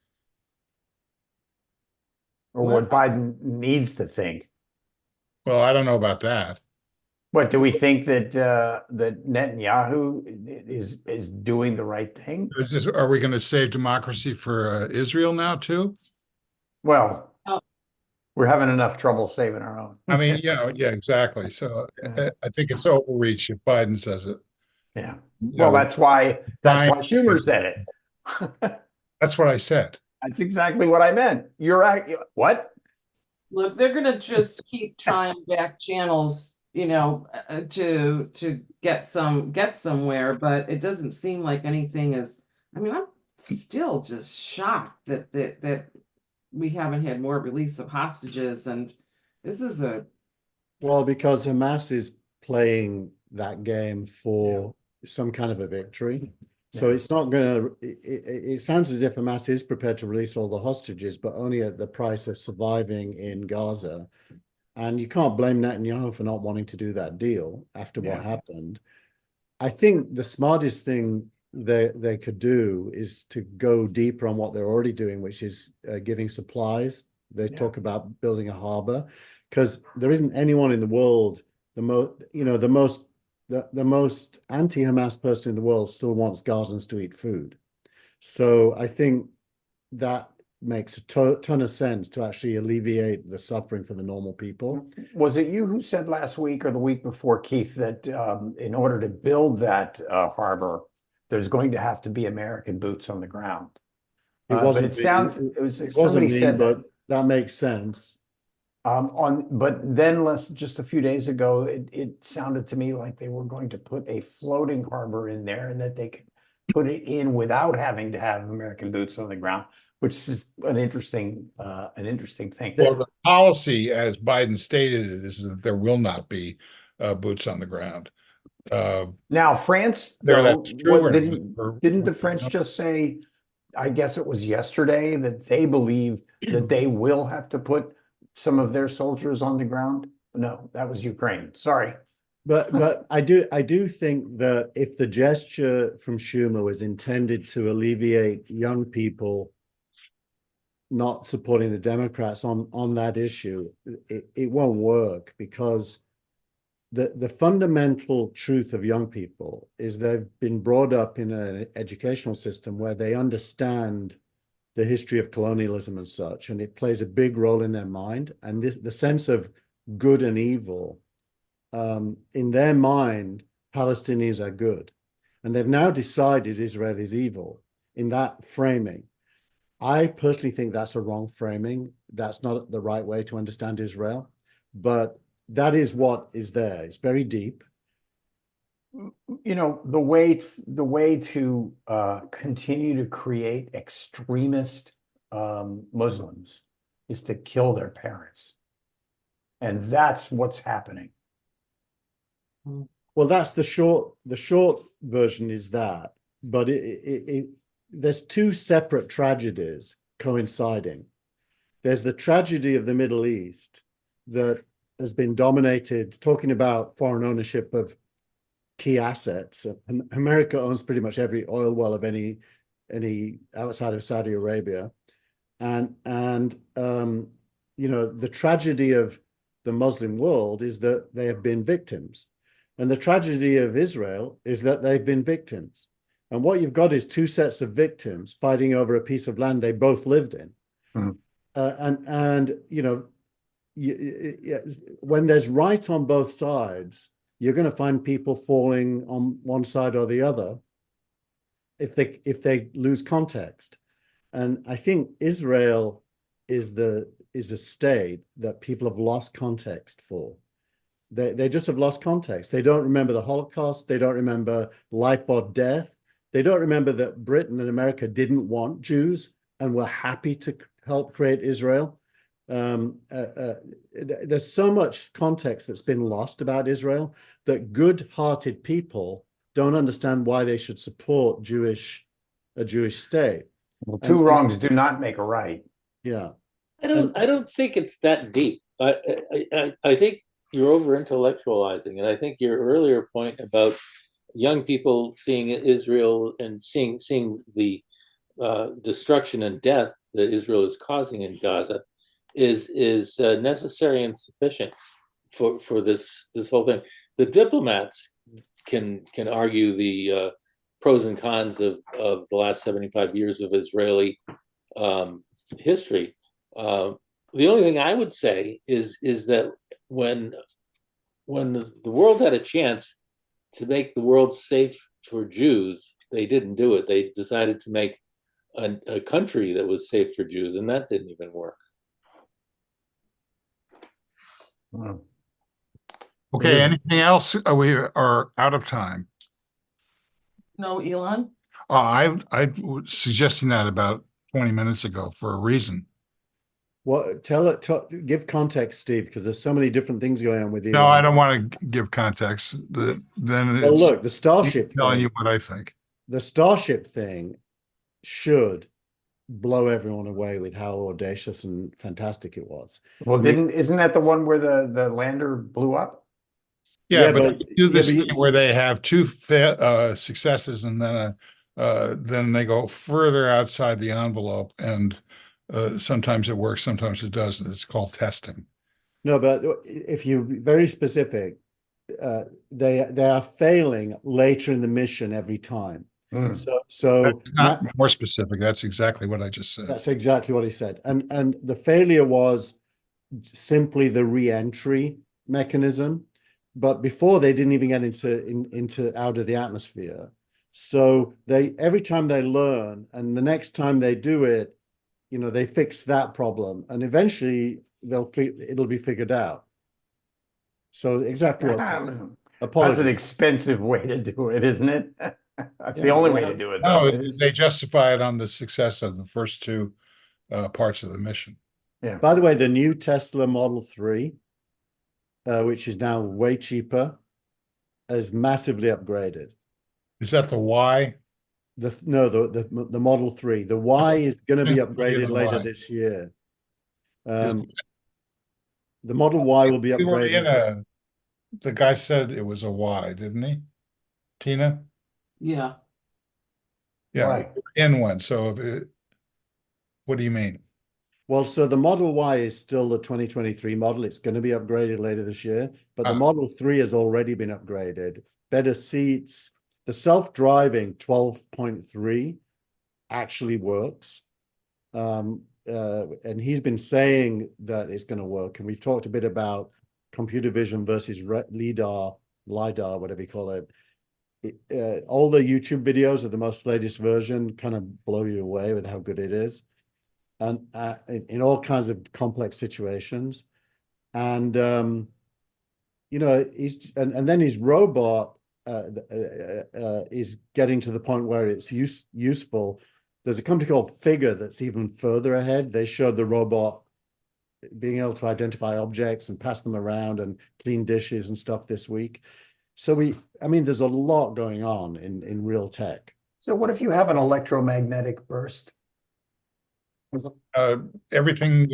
Or what Biden needs to think. Well, I don't know about that. What do we think that that Netanyahu is doing the right thing? Are we going to save democracy for Israel now too? Well, Oh. we're having enough trouble saving our own. I mean, yeah, exactly. So Yeah. I think it's overreach if Biden says it. Yeah. You Well, know, that's why Schumer said it. that's what I said. That's exactly what I meant. You're right. What? Look, they're gonna just keep trying back channels, to get somewhere, but it doesn't seem like anything is. I mean, I'm still just shocked that we haven't had more release of hostages, and this is a well, because Hamas is playing that game for some kind of a victory. So Yeah. it's not going to, it sounds as if Hamas is prepared to release all the hostages, but only at the price of surviving in Gaza. And you can't blame Netanyahu for not wanting to do that deal after what happened. I think the smartest thing they could do is to go deeper on what they're already doing, which is giving supplies. They talk about building a harbor, because there isn't anyone in the world the most anti-Hamas person in the world still wants Gazans to eat food. So I think that makes a ton of sense to actually alleviate the suffering for the normal people. Was it you who said last week or the week before, Keith, that in order to build that harbor, there's going to have to be American boots on the ground? It But wasn't it me. sounds It wasn't somebody me, said but that. that makes sense. But then just a few days ago, it sounded to me like they were going to put a floating harbor in there and that they could put it in without having to have American boots on the ground, which is an interesting thing. Well, the policy, as Biden stated it, is that there will not be boots on the ground. Now, France, Whether though, that's true what or didn't the French just say, I guess it was yesterday, that they believe that they will have to put some of their soldiers on the ground? No, that was Ukraine. Sorry. But I do think that if the gesture from Schumer was intended to alleviate young people not supporting the Democrats on that issue, it won't work, because the fundamental truth of young people is they've been brought up in an educational system where they understand the history of colonialism and such, and it plays a big role in their mind. And the sense of good and evil, in their mind, Palestinians are good. And they've now decided Israel is evil in that framing. I personally think that's a wrong framing. That's not the right way to understand Israel, but that is what is there. It's very deep. The way to continue to create extremist Muslims is to kill their parents, and that's what's happening. Well, that's the short version is that, but there's two separate tragedies coinciding. There's the tragedy of the Middle East that has been dominated, talking about foreign ownership of key assets. America owns pretty much every oil well of any any outside of Saudi Arabia. And you know, the tragedy of the Muslim world is that they have been victims. And the tragedy of Israel is that they've been victims. And what you've got is two sets of victims fighting over a piece of land they both lived in. Mhm. And you know, when there's right on both sides, you're going to find people falling on one side or the other if they lose context. And I think Israel is a state that people have lost context for. They just have lost context. They don't remember the Holocaust. They don't remember life or death. They don't remember that Britain and America didn't want Jews and were happy to help create Israel. There's so much context that's been lost about Israel that good-hearted people don't understand why they should support a Jewish state. Well, two wrongs do not make a right. Yeah. I don't think it's that deep. I think you're over intellectualizing, and I think your earlier point about young people seeing Israel and seeing the destruction and death that Israel is causing in Gaza is necessary and sufficient for this whole thing. The diplomats can argue the pros and cons of the last 75 years of Israeli history. The only thing I would say is that when the world had a chance to make the world safe for Jews, they didn't do it. They decided to make a country that was safe for Jews, and that didn't even work. Hmm. Okay, anything else? We are out of time. No, Elon? I was suggesting that about 20 minutes ago for a reason. Well, give context, Steve, because there's so many different things going on with you. No, I don't want to give context. Then Well, it's look, the Starship telling thing, you what I think. the Starship thing should blow everyone away with how audacious and fantastic it was. Well, I mean, isn't that the one where the lander blew up? Yeah, Yeah, but you do this but thing where they have two successes and then they go further outside the envelope, and sometimes it works, sometimes it doesn't. It's called testing. no, but if you're very specific, they are failing later in the mission every time. Mm. So That's not more specific. That's exactly what I just said. that's exactly what he said. And the failure was simply the re-entry mechanism. But before they didn't even get into out of the atmosphere. So every time they learn, and the next time they do it, you know, they fix that problem, and eventually it'll be figured out. So exactly what That's an expensive way to do it, isn't it? That's the only way to do it, though. No, they justify it on the success of the first two parts of the mission. Yeah. By the way, the new Tesla Model 3, which is now way cheaper, is massively upgraded. Is that the Y? The Model 3. The Y is going to be upgraded later this year. The Model Y will be upgraded. The guy said it was a Y, didn't he? Tina? Yeah. Yeah, Right. in one. So what do you mean? Well, so the Model Y is still the 2023 model. It's going to be upgraded later this year, but the Model 3 has already been upgraded. Better seats. The self-driving 12.3 actually works. And he's been saying that it's going to work. And we've talked a bit about computer vision versus LiDAR, whatever you call it. All the YouTube videos of the most latest version kind of blow you away with how good it is. And in all kinds of complex situations. And, you know, and then his robot is getting to the point where it's useful. There's a company called Figure that's even further ahead. They showed the robot being able to identify objects and pass them around and clean dishes and stuff this week. So I mean, there's a lot going on in real tech. So what if you have an electromagnetic burst? Everything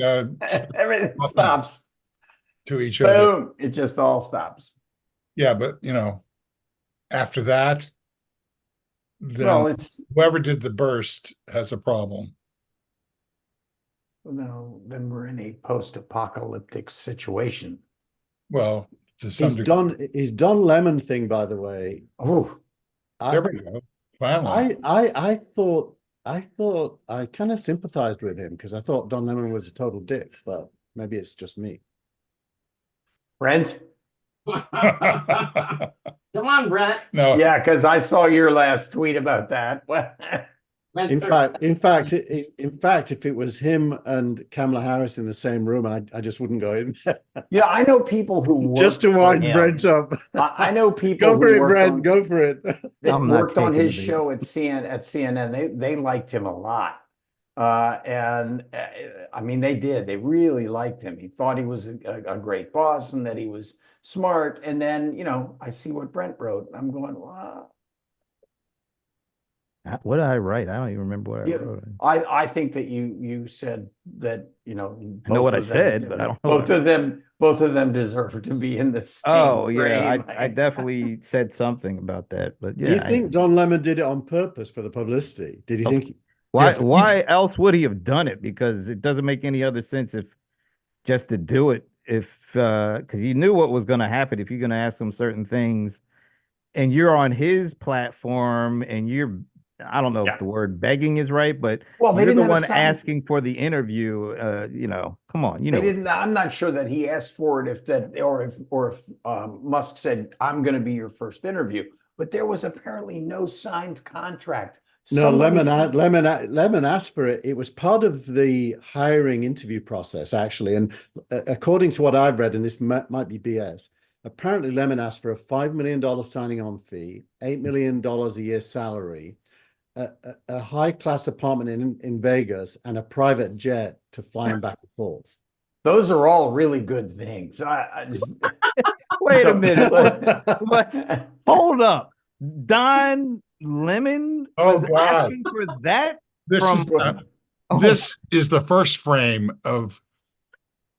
Everything stops. to each other. Boom. It just all stops. Yeah, but you know, after that, then it's whoever did the burst has a problem. no, then we're in a post-apocalyptic situation. Well, to some degree. His Don Lemon thing, by the way. Oh, There I we go. Finally. I thought I kind of sympathized with him because I thought Don Lemon was a total dick, but maybe it's just me. Brent? Come on, Brett. No, Yeah, because I saw your last tweet about that. In fact, if it was him and Kamala Harris in the same room, I just wouldn't go in there. Yeah, I know people who Just to worked for wind him. Brent up. I know people Go for who it, worked Brent. on Go for it. that I'm not worked on taking his the show bait. at CNN. They liked him a lot. And I mean, they did. They really liked him. He thought he was a great boss and that he was smart. And then, I see what Brent wrote. I'm going, wow. What did I write? I don't even remember what I Yeah, wrote. I think that you said that, I know both what I of them, said, but I don't know. both of them deserve to be in the same Oh yeah, frame. I definitely said something about that, but Do you yeah. think Don Lemon did it on purpose for the publicity? Did you Of- think? Why else would he have done it? Because it doesn't make any other sense if just to do it if because you knew what was going to happen if you're going to ask him certain things and you're on his platform and you're I don't know if Yeah. the word begging is right, but Well, they you're the didn't have a one sign. asking for the interview. Come on, They didn't. I'm not sure that he asked for it or if Musk said, "I'm going to be your first interview," but there was apparently no signed contract. No, Somebody- Lemon asked for it. It was part of the hiring interview process, actually. And according to what I've read, and this might be BS, apparently Lemon asked for a $5 million signing on fee, $8 million a year salary, a high-class apartment in Vegas, and a private jet to fly him back and forth. Those are all really good things. I just Wait a minute. What? What? Hold up. Don Lemon Oh, was God. asking for that this from this is the first frame of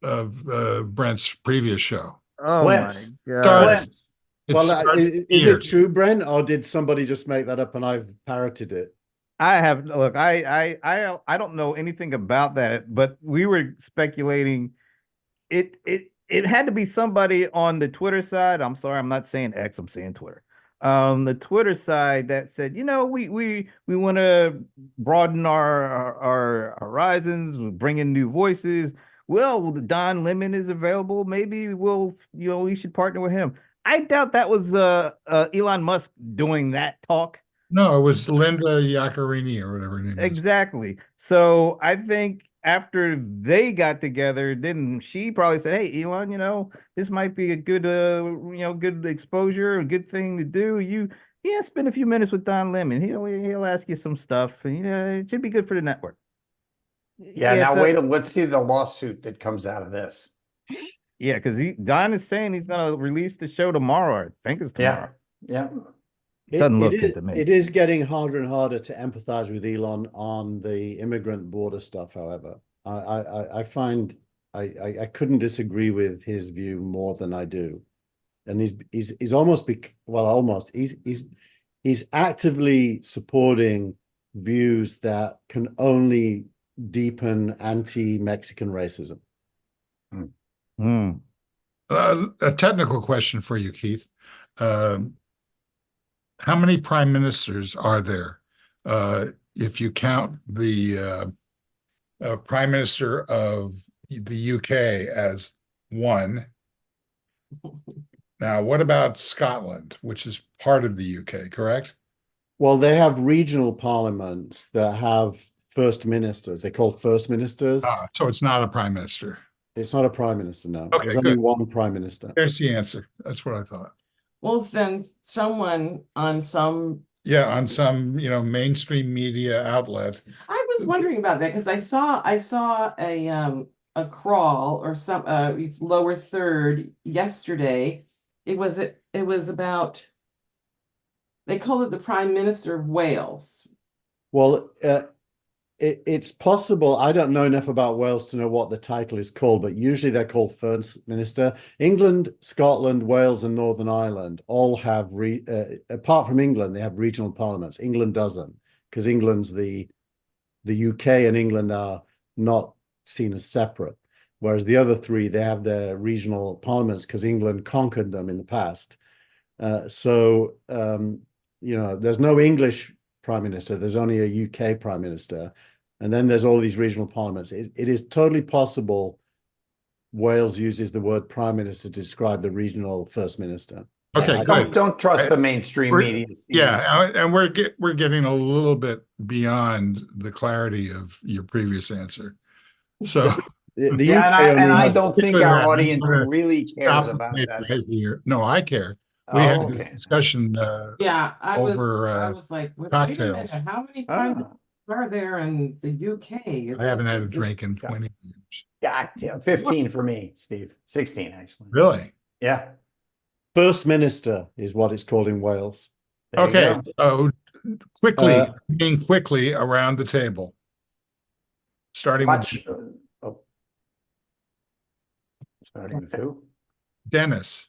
Brent's previous show. Oh Clips. my God. Started- Clips. It Well, starts is here. it true, Brent, or did somebody just make that up and I've parroted it? I have look, I don't know anything about that, but we were speculating it had to be somebody on the Twitter side. I'm sorry, I'm not saying X, I'm saying Twitter. The Twitter side that said, we want to broaden our horizons, bring in new voices. Well, the Don Lemon is available. Maybe we should partner with him. I doubt that was Elon Musk doing that talk. No, it was Linda Yaccarini or whatever her name is. Exactly. So I think after they got together, then she probably said, "Hey, Elon, this might be a good, good exposure, a good thing to do. Spend a few minutes with Don Lemon. He'll ask you some stuff, and it should be good for the network." Yeah. Now so, wait. Let's see the lawsuit that comes out of this. Yeah, because Don is saying he's gonna release the show tomorrow. I think it's tomorrow. Yeah. Doesn't look good to me. It is getting harder and harder to empathize with Elon on the immigrant border stuff. However, I find I couldn't disagree with his view more than I do, and he's almost he's actively supporting views that can only deepen anti-Mexican racism. Hmm. A technical question for you, Keith. How many prime ministers are there? If you count the prime minister of the UK as one. Now, what about Scotland, which is part of the UK, correct? Well, they have regional parliaments that have first ministers. They're called first ministers. So it's not a prime minister. It's not a prime minister, no. Okay, There's only good. one prime minister. There's the answer. That's what I thought. Well, then someone on some. Yeah, on some mainstream media outlet. I was wondering about that because I saw a crawl or some lower third yesterday. It was about. They called it the Prime Minister of Wales. Well, it's possible. I don't know enough about Wales to know what the title is called, but usually they're called First Minister. England, Scotland, Wales, and Northern Ireland all have, apart from England, they have regional parliaments. England doesn't, because England's the UK and England are not seen as separate. Whereas the other three, they have their regional parliaments because England conquered them in the past. There's no English prime minister. There's only a UK prime minister. And then there's all these regional parliaments. It is totally possible Wales uses the word prime minister to describe the regional first minister. Okay, good. Don't trust the mainstream media. Steve. Yeah, and we're getting a little bit beyond the clarity of your previous answer. So The Yeah, UK and I has- don't think Particularly our that, I'm audience gonna really cares stop about the that. behavior. No, I care. We had Oh, this okay. discussion Yeah, I over was like, wait a cocktails. minute, how many prime Ah, are there in the UK? I haven't had a drink in Yeah. 20 years. yeah, 15 for me, Steve. 16, actually. Really? Yeah. First minister is what it's called in Wales. There you Okay. go. Oh, quickly, Uh, being quickly around the table. Starting with Watch. Oh. Starting with who? Dennis.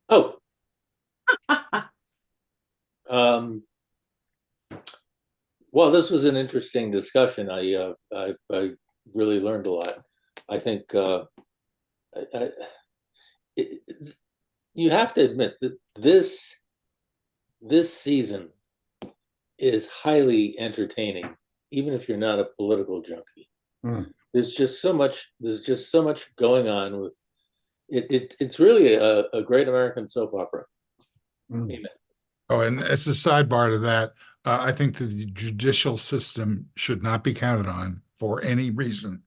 Oh. Well, this was an interesting discussion. I really learned a lot. I think you have to admit that this season is highly entertaining, even if you're not a political junkie. Mm. There's just so much going on with it. It's really a great American soap opera. Mm. Amen. Oh, and as a sidebar to that, I think that the judicial system should not be counted on for any reason.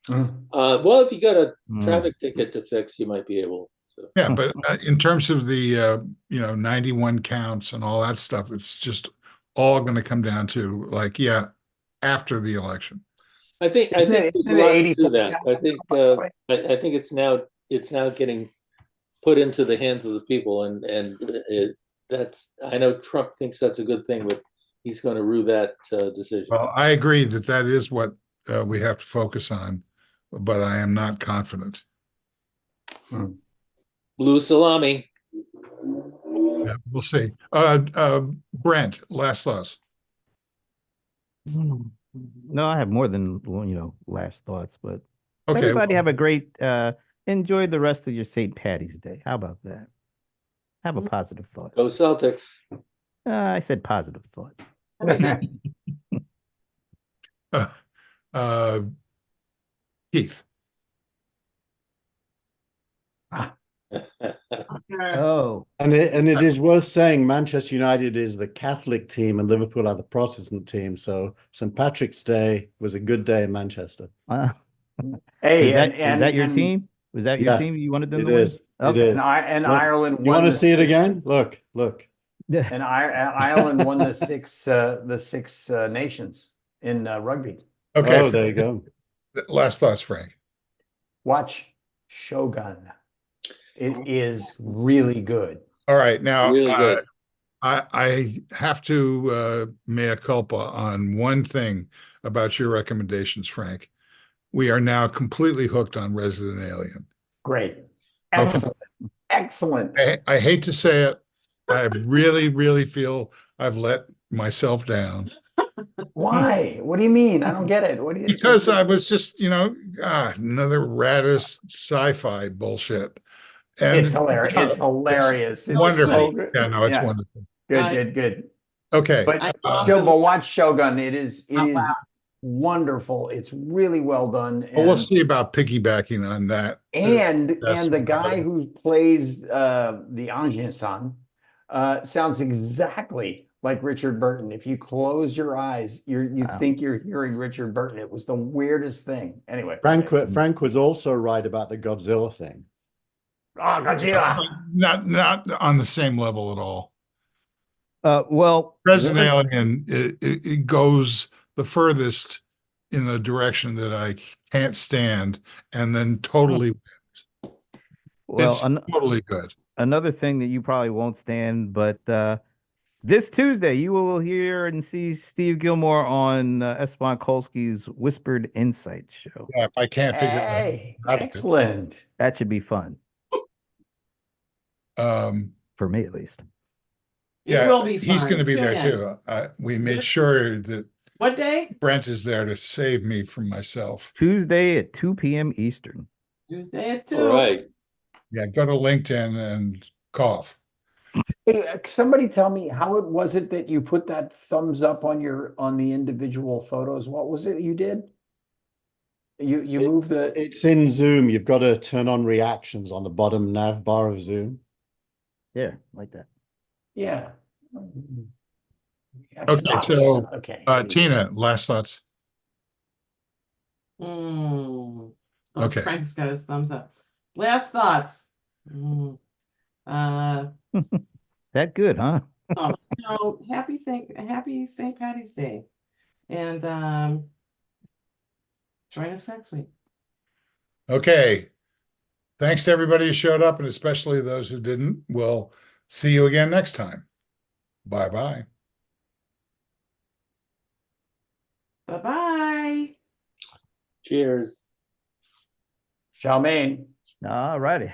Mm. Well, if you got a Mm. traffic ticket to fix, you might be able to. Yeah, but in terms of the 91 counts and all that stuff, it's just all going to come down to after the election. I think there's a Isn't it lot 84 to that. I think I think it's now getting put into the hands of the people, and I know Trump thinks that's a good thing, but he's going to rue that decision. Well, I agree that is what we have to focus on, but I am not confident. Mm. Blue salami. Yeah, we'll see. Brent, last thoughts. No, I have more than last thoughts, but Okay. everybody have a great enjoy the rest of your St. Patty's Day. How about that? Have a positive thought. Go Celtics. I said positive thought. Keith. Oh, And it is worth saying Manchester United is the Catholic team and Liverpool are the Protestant team. So St. Patrick's Day was a good day in Manchester. Hey, is that your team? Was that your Yeah, team? You wanted them It to win? is. It Okay. is. And Look, Ireland You won want to the see it six- again? Look. And Ireland won the six nations in rugby. Okay. Oh, there you go. Last thoughts, Frank. Watch Shogun. It is really good. All right. Now, Really good. I have to mea culpa on one thing about your recommendations, Frank. We are now completely hooked on Resident Alien. Great. Excellent. Excellent. I hate to say it. I really, really feel I've let myself down. Why? What do you mean? I don't get it. What do you Because I was just, another raddest sci-fi bullshit. And It's hilarious. It's hilarious. It's wonderful. so good. Yeah, no, it's Yeah. wonderful. Good. Okay. But I- watch Shogun. It is Oh, wow. wonderful. It's really well done. Well, we'll And see about piggybacking on that. That's the guy right. who plays the Anjin-san sounds exactly like Richard Burton. If you close your eyes, you Wow. think you're hearing Richard Burton. It was the weirdest thing. Anyway, Frank was also right about the Godzilla thing. Oh, Godzilla. Not on the same level at all. Well, Resident Alien, it goes the furthest in the direction that I can't stand, and then totally, well, it's totally good. another thing that you probably won't stand, but This Tuesday, you will hear and see Steve Gillmor on Esteban Kolsky's Whispered Insights show. Yeah, if I can't figure out Hey, how to do excellent. That should be fun it. for me, at least. It will be he's fun. going to be Tune there in. too. We made sure that What day? Brent is there to save me from myself. Tuesday at 2 p.m. Eastern. Tuesday at 2. All right. Yeah, go to LinkedIn and cough. Hey, somebody tell me how it was it that you put that thumbs up on the individual photos? What was it you did? You moved the It's in Zoom. You've got to turn on reactions on the bottom nav bar of Zoom. Yeah, like that. yeah. Okay, so Okay. Tina, last thoughts. Oh, Okay. Frank's got his thumbs up. Last thoughts. Mm. That good, huh? Oh, no, happy St. Patty's Day. And join us next week. Okay. Thanks to everybody who showed up and especially those who didn't. We'll see you again next time. Bye-bye. Bye-bye. Cheers. Chow mein. All righty.